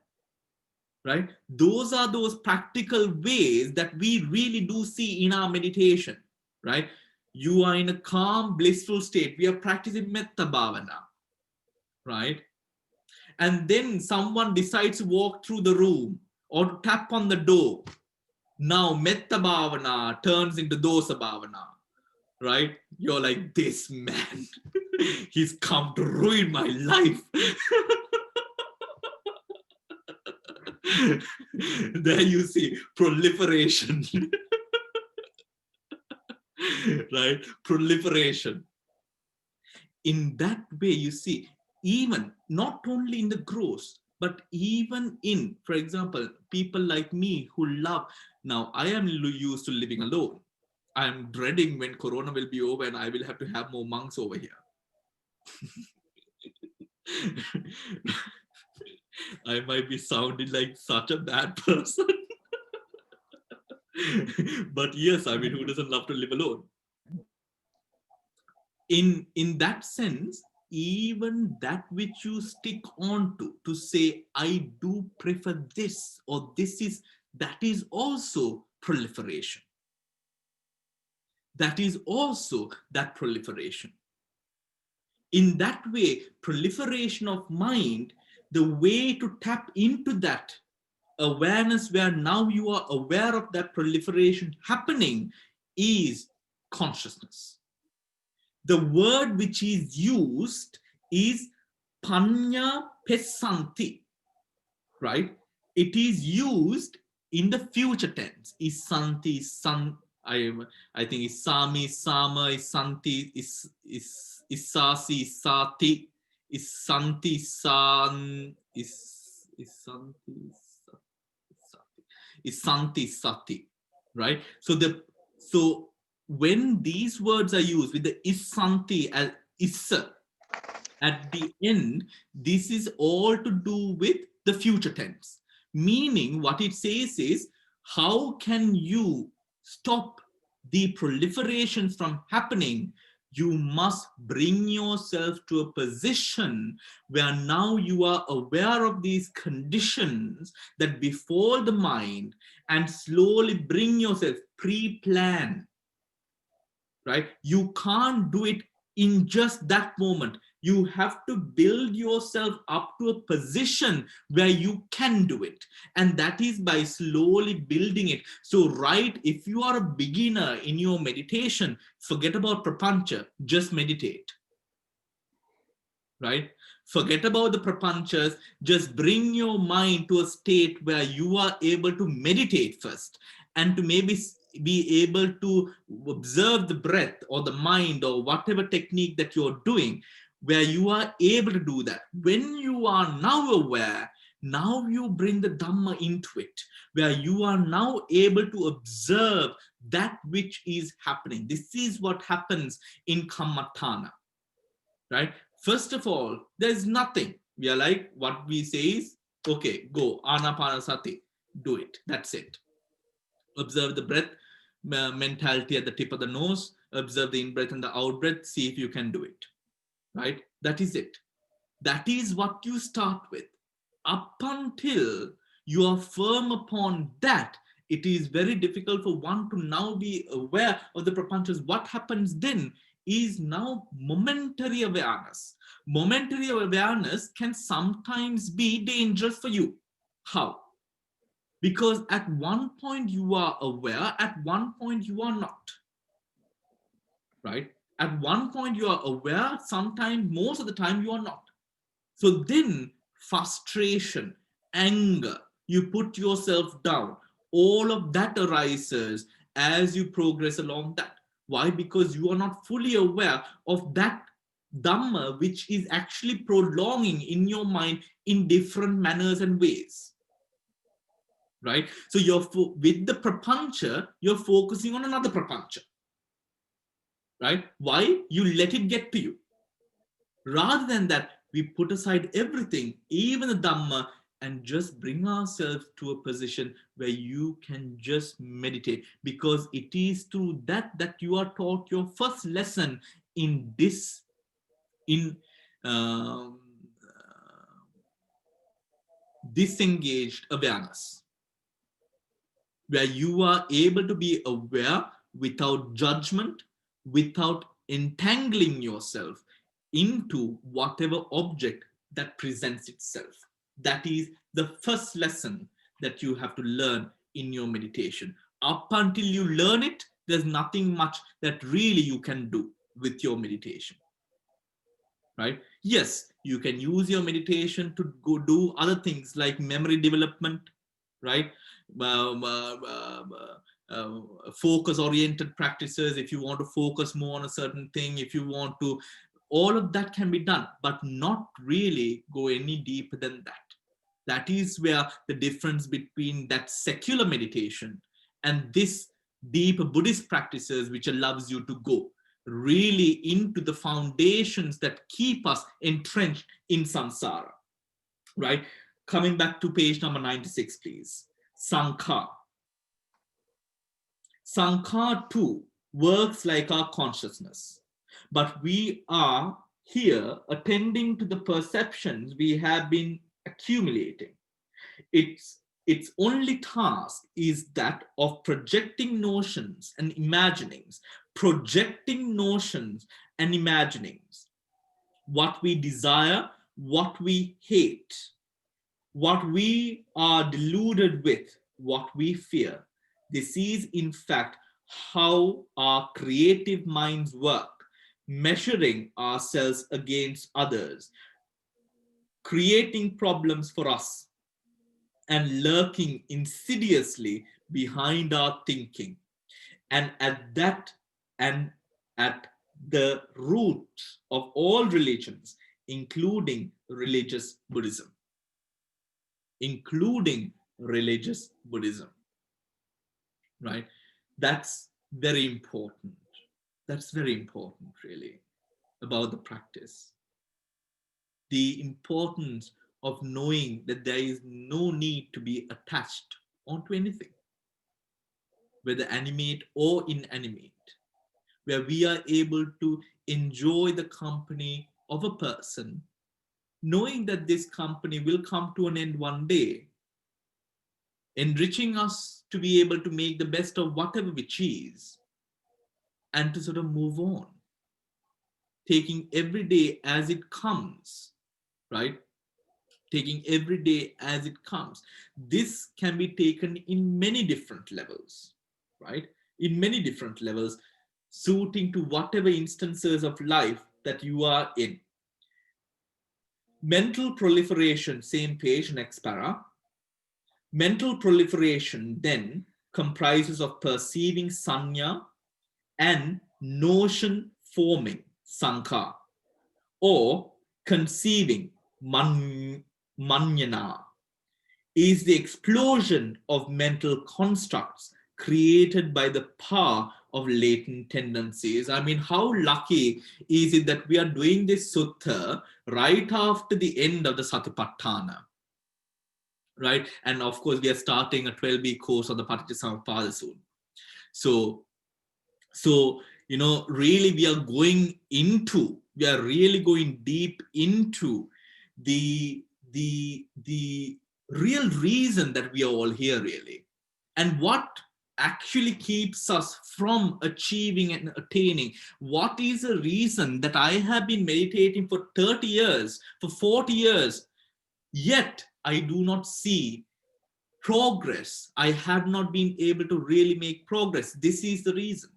Right? Those are those practical ways that we really do see in our meditation, right? You are in a calm, blissful state. We are practicing metta bhavana, right? And then someone decides to walk through the room or to tap on the door. Now metta bhavana turns into dosa bhavana, right? You're like, this man, he's come to ruin my life. There you see proliferation. Right? Proliferation. In that way, you see, even not only in the gross, but even in, for example, people like me who love, now I am used to living alone. I'm dreading when Corona will be over and I will have to have more monks over here. I might be sounding like such a bad person. But yes, I mean, who doesn't love to live alone? In that sense, even that which you stick on to say, I do prefer this, or this is, that is also proliferation. That is also that proliferation. In that way, proliferation of mind, the way to tap into that awareness where now you are aware of that proliferation happening is consciousness. The word which is used is panya pesanti, right? It is used in the future tense. Is santi, san, I think is sami, sama, is santi, is sasi, sati, is santi, san, is santi, is santi, sati, right? So when these words are used with the isanti as issa at the end, this is all to do with the future tense. Meaning what it says is, how can you stop the proliferation from happening? You must bring yourself to a position where now you are aware of these conditions that befall the mind, and slowly bring yourself, pre-plan. Right? You can't do it in just that moment. You have to build yourself up to a position where you can do it. And that is by slowly building it. So, right, if you are a beginner in your meditation, forget about prapancha, just meditate. right? Forget about the prapanchas. Just bring your mind to a state where you are able to meditate first, and to maybe be able to observe the breath or the mind or whatever technique that you're doing, where you are able to do that. When you are now aware, now you bring the Dhamma into it, where you are now able to observe that which is happening. This is what happens in Kammatthana, right? First of all, there's nothing. We are like, what we say is, okay, go, Anapanasati, do it. That's it. Observe the breath mentality at the tip of the nose, observe the in-breath and the out-breath, see if you can do it, right? That is it. That is what you start with. Up until you are firm upon that, it is very difficult for one to now be aware of the prapanchas. What happens then is now momentary awareness. Momentary awareness can sometimes be dangerous for you. How? Because at one point you are aware, at one point you are not, right? At one point you are aware, sometimes, most of the time you are not. So then frustration, anger, you put yourself down, all of that arises as you progress along that. Why? Because you are not fully aware of that Dhamma which is actually prolonging in your mind in different manners and ways. Right? So you're with the prapancha, you're focusing on another prapancha. Right? Why? You let it get to you. Rather than that, we put aside everything, even the Dhamma, and just bring ourselves to a position where you can just meditate, because it is through that that you are taught your first lesson in this, in disengaged awareness, where you are able to be aware without judgment, without entangling yourself into whatever object that presents itself. That is the first lesson that you have to learn in your meditation. Up until you learn it, there's nothing much that really you can do with your meditation, right? Yes, you can use your meditation to go do other things like memory development, right? Focus oriented practices. If you want to focus more on a certain thing, if you want to, all of that can be done, but not really go any deeper than that. That is where the difference between that secular meditation and this deep Buddhist practices, which allows you to go really into the foundations that keep us entrenched in samsara, right? Coming back to page number 96, please. Sankhar. Sankhar too works like our consciousness, but we are here attending to the perceptions we have been accumulating. Its only task is that of projecting notions and imaginings, projecting notions and imaginings, what we desire, what we hate, what we are deluded with, what we fear. This is, in fact, how our creative minds work, measuring ourselves against others, creating problems for us, and lurking insidiously behind our thinking. And at the root of all religions, including religious Buddhism. Including religious Buddhism, right? That's very important. That's very important, really, about the practice. The importance of knowing that there is no need to be attached onto anything, whether animate or inanimate, where we are able to enjoy the company of a person, knowing that this company will come to an end one day, enriching us to be able to make the best of whatever which is, and to sort of move on, taking every day as it comes, right? Taking every day as it comes. This can be taken in many different levels, right? In many different levels, suiting to whatever instances of life that you are in. Mental proliferation, same page, next para. Mental proliferation then comprises of perceiving sanya and notion forming sankha, or conceiving manyana, is the explosion of mental constructs created by the power of latent tendencies. I mean, how lucky is it that we are doing this sutta right after the end of the Satipatthana, right? And of course, we are starting a 12-week course on the Paticcasamuppada soon. So, really we are really going deep into the real reason that we are all here, really, and what actually keeps us from achieving and attaining. What is the reason that I have been meditating for 30 years, for 40 years, yet I do not see progress? I have not been able to really make progress. This is the reason.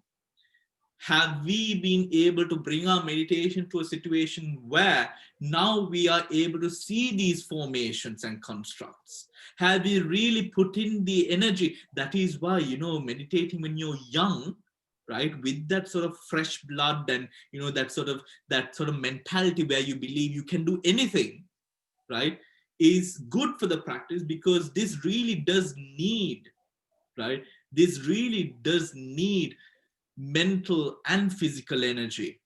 Have we been able to bring our meditation to a situation where now we are able to see these formations and constructs? Have we really put in the energy? That is why, meditating when you're young, right, with that sort of fresh blood and, that sort of mentality where you believe you can do anything, right, is good for the practice, because this really does need, right, this really does need mental and physical energy,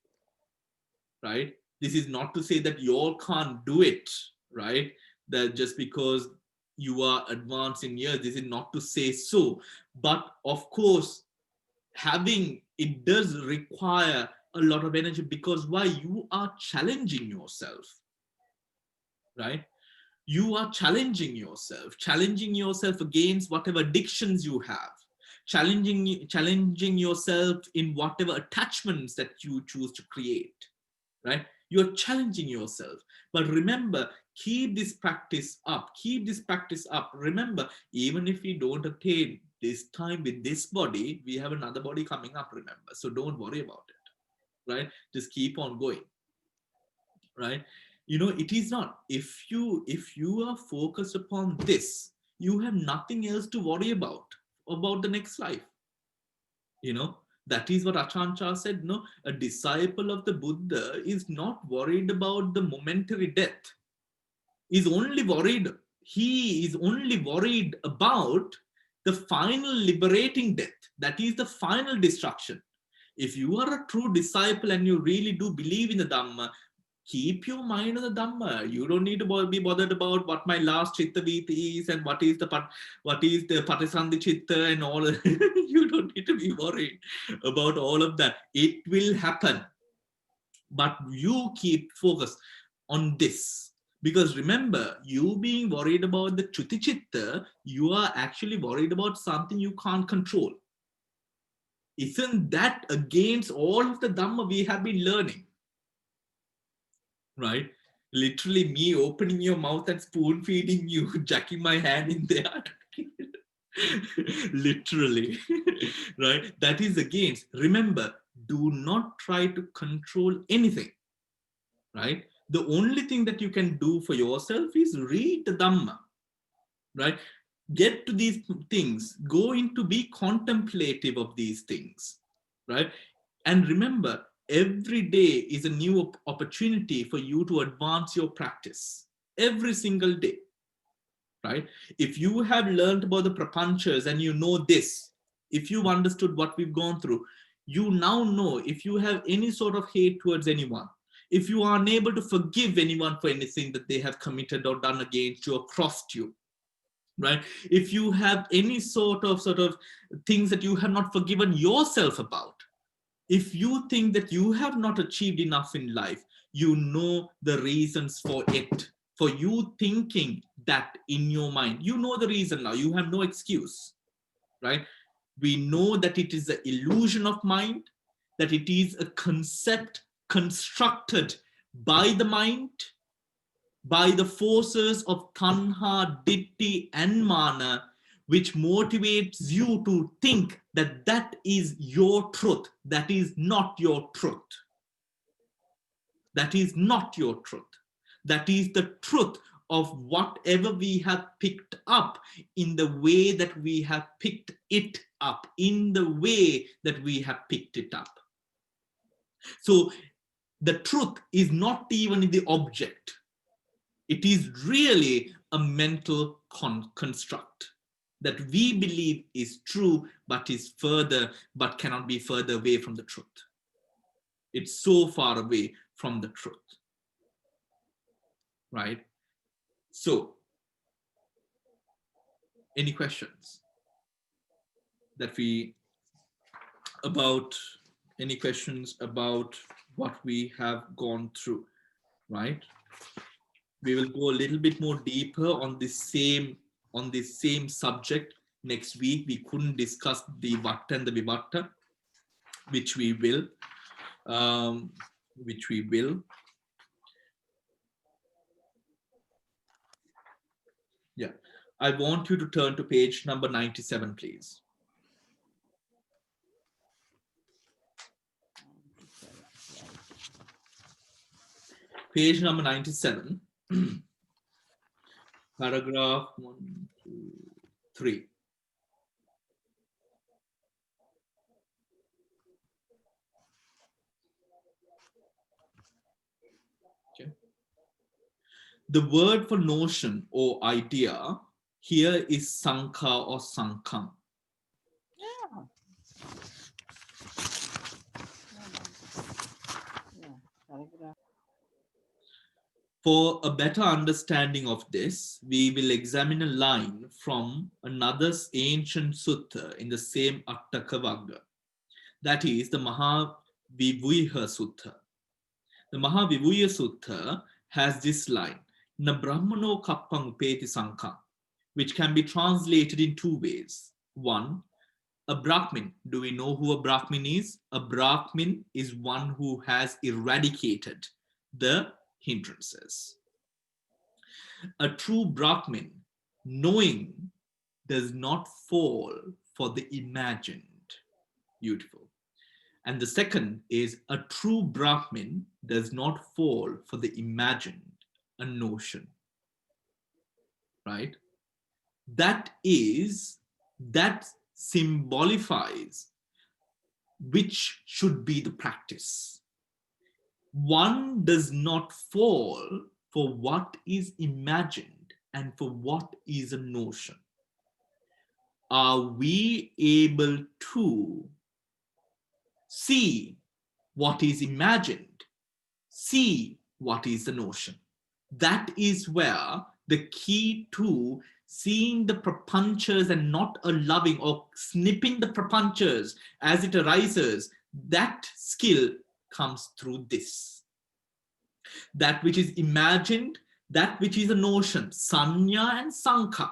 right? This is not to say that you all can't do it, right? That just because you are advanced in years, this is not to say so. But of course, having it does require a lot of energy, because why? You are challenging yourself, right? You are challenging yourself against whatever addictions you have, challenging yourself in whatever attachments that you choose to create, right? You're challenging yourself. But remember, keep this practice up. Remember, even if we don't attain this time with this body, we have another body coming up, remember. So don't worry about it, right? Just keep on going, right? It is not, if you are focused upon this, you have nothing else to worry about the next life. That is what Achancha said. No, a disciple of the Buddha is not worried about the momentary death. He is only worried about the final liberating death. That is the final destruction. If you are a true disciple and you really do believe in the Dhamma, keep your mind on the Dhamma. You don't need to be bothered about what my last Chitta Viti is and what is the Patisandhi Chitta and all. You don't need to be worried about all of that. It will happen. But you keep focus on this. Because remember, you being worried about the Chuti Chitta, you are actually worried about something you can't control. Isn't that against all of the Dhamma we have been learning? Right? Literally me opening your mouth and spoon feeding you, jacking my hand in there. Literally, right? That is against. Remember, do not try to control anything, right? The only thing that you can do for yourself is read the Dhamma, right? Get to these things, go into be contemplative of these things, right? And remember, every day is a new opportunity for you to advance your practice. Every single day, right? If you have learned about the prapanchas and you know this, if you've understood what we've gone through, you now know if you have any sort of hate towards anyone, if you are unable to forgive anyone for anything that they have committed or done against you or crossed you, right? If you have any sort of things that you have not forgiven yourself about, if you think that you have not achieved enough in life, you know the reasons for it. For you thinking that in your mind, you know the reason now, you have no excuse, right? We know that it is the illusion of mind, that it is a concept constructed by the mind, by the forces of tanha, ditti, and mana, which motivates you to think that that is your truth. That is not your truth. That is not your truth. That is the truth of whatever we have picked up in the way that we have picked it up, in the way that we have picked it up. So the truth is not even in the object. It is really a mental construct that we believe is true, but cannot be further away from the truth. It's so far away from the truth, right? So, any questions any questions about what we have gone through, right? We will go a little bit more deeper on this same subject next week. We couldn't discuss the Vatta and the Vivatta, which we will. Yeah, I want you to turn to page number 97, please. Page number 97, paragraph 1, 2, 3. Okay. The word for notion or idea here is sankha or sankham. For a better understanding of this, we will examine a line from another ancient sutta in the same Attaka Vagga. That is the Mahavivuyha Sutta. The Mahavivuyha Sutta has this line, Na Brahmano Kappang Upeti Sankham, which can be translated in two ways. One, a Brahmin. Do we know who a Brahmin is? A Brahmin is one who has eradicated the hindrances. A true Brahmin, knowing, does not fall for the imagined. Beautiful. And the second is a true Brahmin does not fall for the imagined, a notion. Right? That symbolifies which should be the practice. One does not fall for what is imagined and for what is a notion. Are we able to see what is imagined, see what is the notion? That is where the key to seeing the prapanchas and not allowing or snipping the prapanchas as it arises, that skill comes through this. That which is imagined, that which is a notion, sanya and sankha.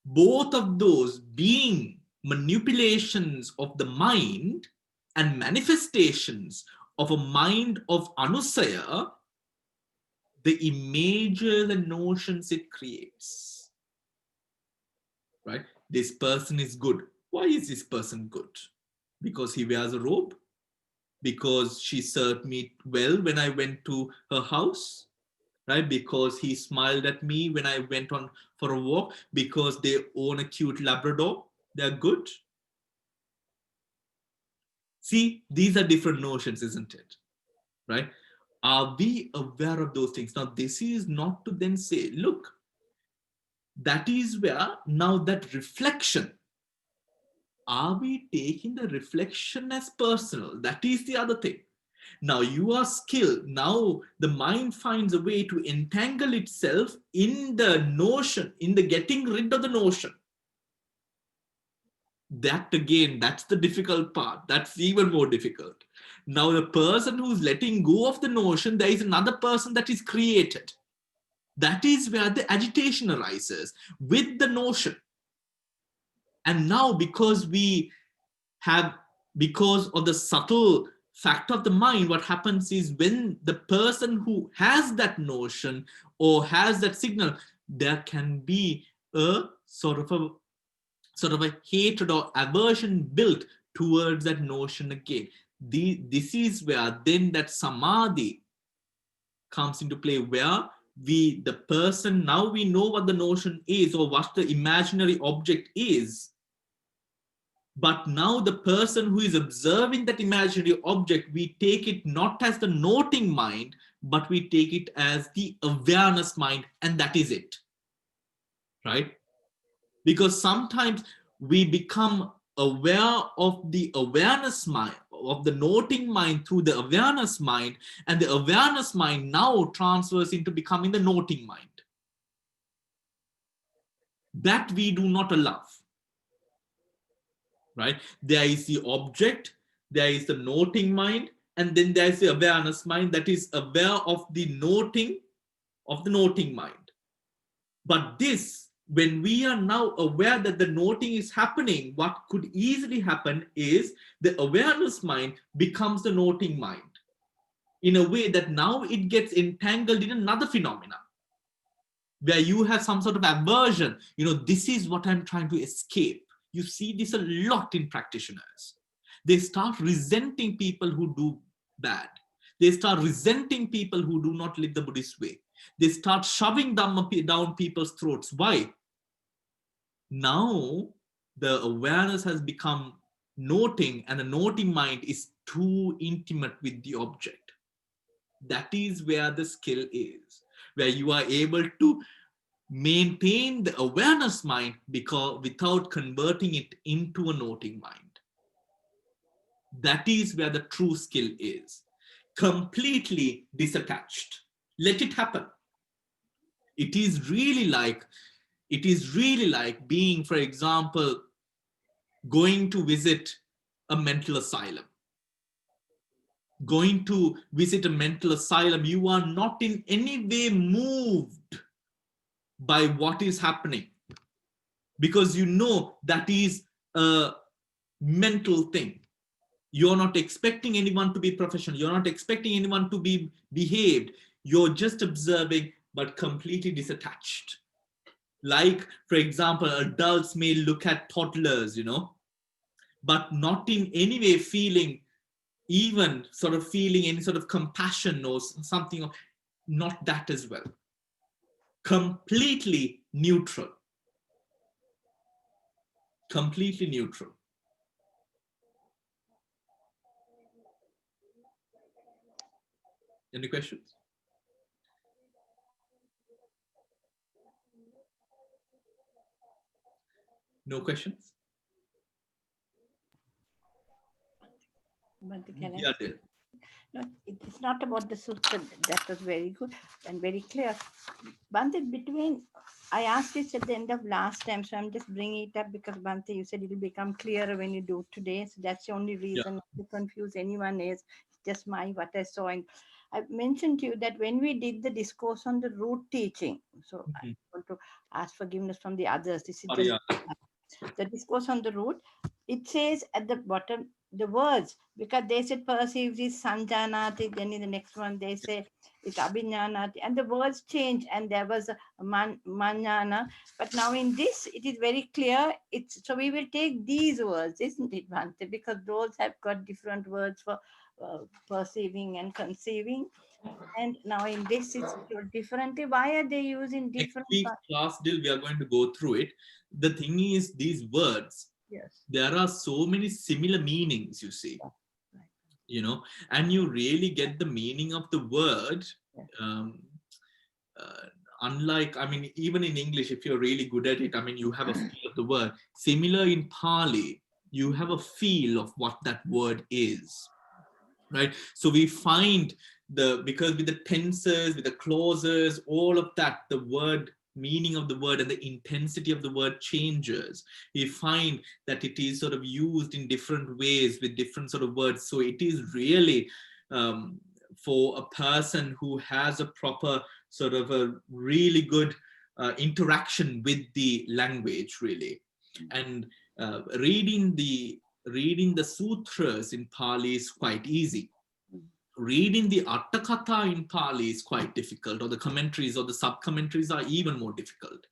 Both of those being manipulations of the mind and manifestations of a mind of anusaya, the images and notions it creates. Right? This person is good. Why is this person good? Because he wears a robe? Because she served me well when I went to her house? Right? Because he smiled at me when I went on for a walk? Because they own a cute Labrador? They're good? See, these are different notions, isn't it? Right? Are we aware of those things? Now, this is not to then say, look, that is where now that reflection, are we taking the reflection as personal? That is the other thing. Now you are skilled. Now the mind finds a way to entangle itself in the notion, in the getting rid of the notion. That again, that's the difficult part. That's even more difficult. Now the person who's letting go of the notion, there is another person that is created. That is where the agitation arises with the notion. And now because of the subtle fact of the mind, what happens is when the person who has that notion or has that signal, there can be a sort of a hatred or aversion built towards that notion again. This is where then that samadhi comes into play, where the person, now we know what the notion is or what the imaginary object is. But now the person who is observing that imaginary object, we take it not as the noting mind, but we take it as the awareness mind, and that is it, right? Because sometimes we become aware of the awareness mind, of the noting mind through the awareness mind, and the awareness mind now transfers into becoming the noting mind. That we do not allow, right? There is the object, there is the noting mind, and then there is the awareness mind that is aware of the noting mind. But this, when we are now aware that the noting is happening, what could easily happen is the awareness mind becomes the noting mind in a way that now it gets entangled in another phenomena where you have some sort of aversion. You know, this is what I'm trying to escape. You see this a lot in practitioners. They start resenting people who do bad. They start resenting people who do not live the Buddhist way. They start shoving them down people's throats. Why? Now the awareness has become noting, and the noting mind is too intimate with the object. That is where the skill is, where you are able to maintain the awareness mind because without converting it into a noting mind. That is where the true skill is. Completely disattached. Let it happen. It is really like being, for example, going to visit a mental asylum. Going to visit a mental asylum, you are not in any way moved by what is happening, because you know that is a mental thing. You're not expecting anyone to be professional. You're not expecting anyone to be behaved. You're just observing, but completely disattached. Like, for example, adults may look at toddlers, you know, but not in any way feeling any sort of compassion or something, not that as well. Completely neutral. Completely neutral. Any questions? No questions? Yeah, Dil. No, it's not about the sutta. That was very good and very clear. Bhante, I asked this at the end of last time, so I'm just bringing it up because Bhante, you said it'll become clearer when you do today. So that's the only reason, not to confuse anyone is just what I saw. And I mentioned to you that when we did the discourse on the root teaching, so I want to ask forgiveness from the others. This is just the discourse on the root. It says at the bottom the words, because they said perceives is sanjanati, then in the next one they say it's abhinyanati, and the words change, and there was a manjana, but now in this it is very clear. It's so we will take these words, isn't it, Bhante? Because those have got different words for perceiving and conceiving, and now in this it's differently. Why are they using different? Next week's class, Dil, we are going to go through it. The thing is, these words, yes, there are so many similar meanings, you see. You know, and you really get the meaning of the word. Unlike, I mean, even in English, if you're really good at it, I mean, you have a feel of the word. Similar in Pali, you have a feel of what that word is, right? So we find because with the tenses, with the clauses, all of that, the word, meaning of the word and the intensity of the word changes. We find that it is sort of used in different ways with different sort of words. So it is really for a person who has a proper sort of a really good interaction with the language, really. And reading the sutras in Pali is quite easy. Reading the Attakatha in Pali is quite difficult, or the commentaries or the sub-commentaries are even more difficult,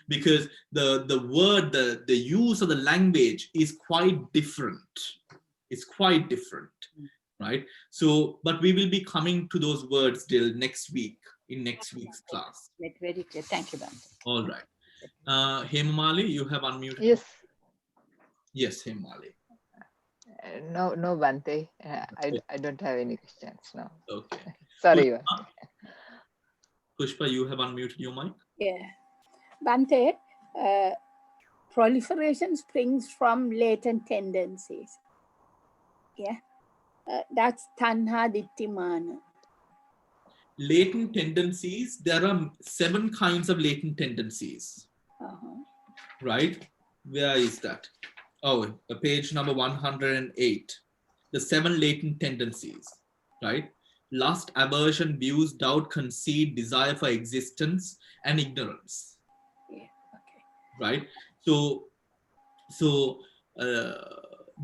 because the word, the use of the language is quite different. It's quite different, right? So, but we will be coming to those words till next week, in next week's class. Very clear. Thank you, Bhante. All right. Hemamali, you have unmuted. Yes. Yes, Hemamali. No, Bante. I don't have any questions now. Okay. Sorry, Pushpa, Bante. Pushpa, you have unmuted your mic. Yeah. Bhante, proliferation springs from latent tendencies. Yeah. That's tanha ditti mana. Latent tendencies, there are 7 kinds of latent tendencies, right? Where is that? Oh, page number 108. The 7 latent tendencies, right? Lust, aversion, views, doubt, conceit, desire for existence, and ignorance. Yeah. Okay. Right? So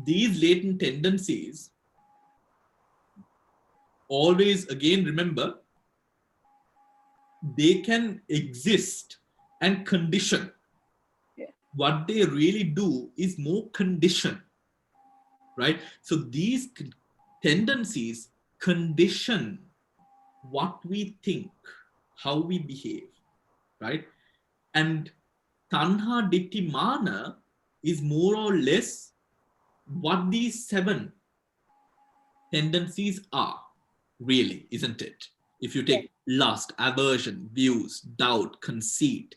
these latent tendencies, always again remember, they can exist and condition. Yeah. What they really do is more condition, right? So these tendencies condition what we think, how we behave, right? And tanha ditti mana is more or less what these 7 tendencies are, really, isn't it? If you take lust, aversion, views, doubt, conceit,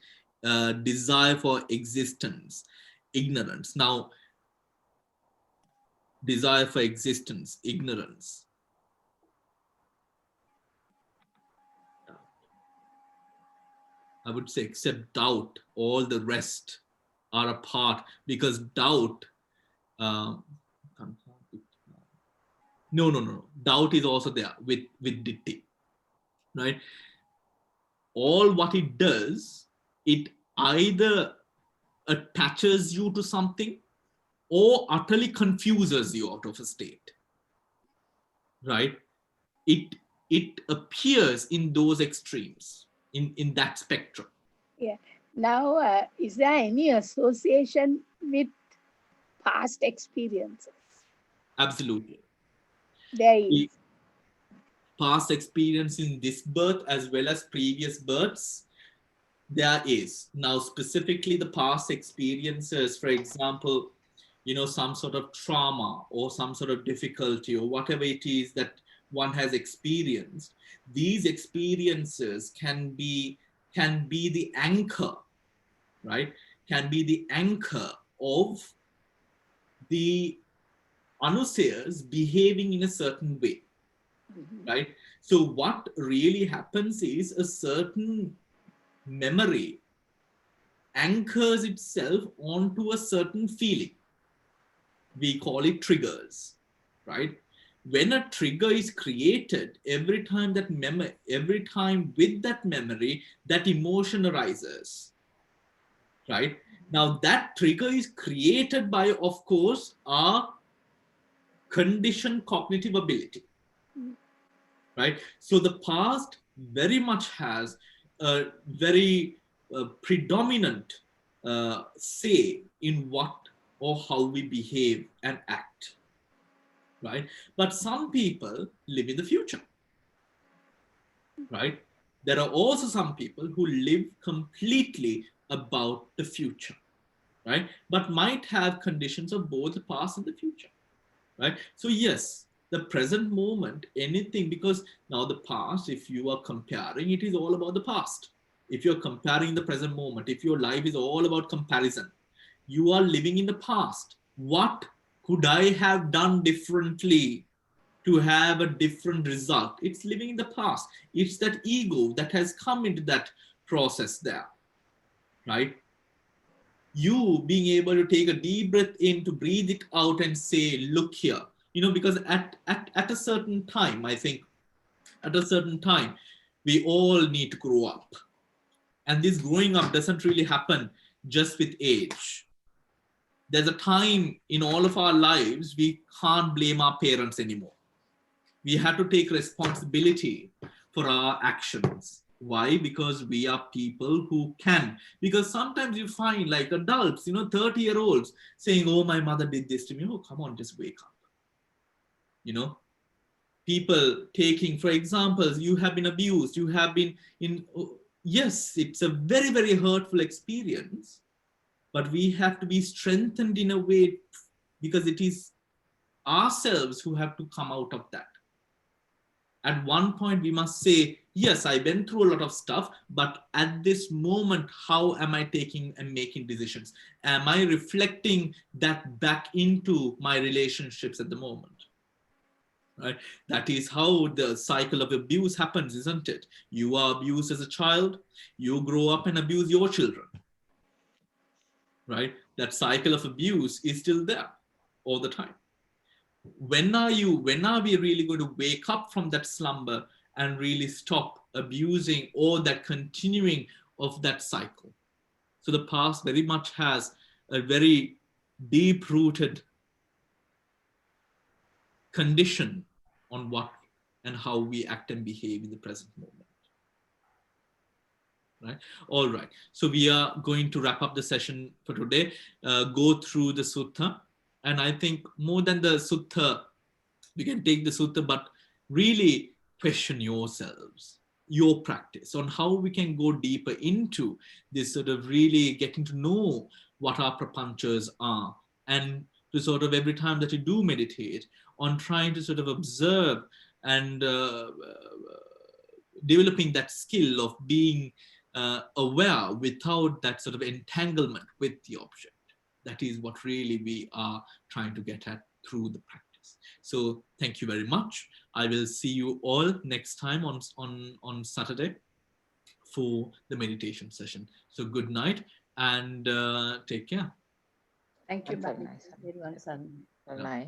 desire for existence, ignorance. Now, desire for existence, ignorance. I would say except doubt, all the rest are a part, because doubt, no. Doubt is also there with ditti, right? All what it does, it either attaches you to something or utterly confuses you out of a state, right? It appears in those extremes, in that spectrum. Yeah. Now, is there any association with past experiences? Absolutely. There is. Past experience in this birth as well as previous births, there is. Now, specifically the past experiences, for example, some sort of trauma or some sort of difficulty or whatever it is that one has experienced, these experiences can be the anchor, right? Can be the anchor of the anusayas behaving in a certain way, right? So what really happens is a certain memory anchors itself onto a certain feeling. We call it triggers, right? When a trigger is created, every time with that memory, that emotion arises, right? Now that trigger is created by, of course, our conditioned cognitive ability, right? So the past very much has a very predominant say in what or how we behave and act, right? But some people live in the future, right? There are also some people who live completely about the future, right? But might have conditions of both the past and the future, right? So yes, the present moment, anything, because now the past, if you are comparing, it is all about the past. If you're comparing the present moment, if your life is all about comparison, you are living in the past. What could I have done differently to have a different result? It's living in the past. It's that ego that has come into that process there, right? You being able to take a deep breath in, to breathe it out and say, look here, because at a certain time, I think at a certain time, we all need to grow up. And this growing up doesn't really happen just with age. There's a time in all of our lives, we can't blame our parents anymore. We have to take responsibility for our actions. Why? Because we are people who can. Because sometimes you find like adults, 30-year-olds saying, oh, my mother did this to me. Oh, come on, just wake up. people taking, for example, you have been abused, you have been in, yes, it's a very, very hurtful experience, but we have to be strengthened in a way because it is ourselves who have to come out of that. At one point, we must say, yes, I went through a lot of stuff, but at this moment, how am I taking and making decisions? Am I reflecting that back into my relationships at the moment? Right? That is how the cycle of abuse happens, isn't it? You are abused as a child, you grow up and abuse your children. Right? That cycle of abuse is still there all the time. When are we really going to wake up from that slumber and really stop abusing or that continuing of that cycle? So the past very much has a very deep-rooted condition on what and how we act and behave in the present moment. Right? All right. So we are going to wrap up the session for today, go through the sutta. And I think more than the sutta, you can take the sutta, but really question yourselves, your practice on how we can go deeper into this sort of really getting to know what our prapanchas are, and to sort of every time that you do meditate on trying to sort of observe and developing that skill of being aware without that sort of entanglement with the object. That is what really we are trying to get at through the practice. So thank you very much. I will see you all next time on Saturday for the meditation session. So good night and take care. Thank you, That's very Madhu. nice. Everyone's on. Well, nice.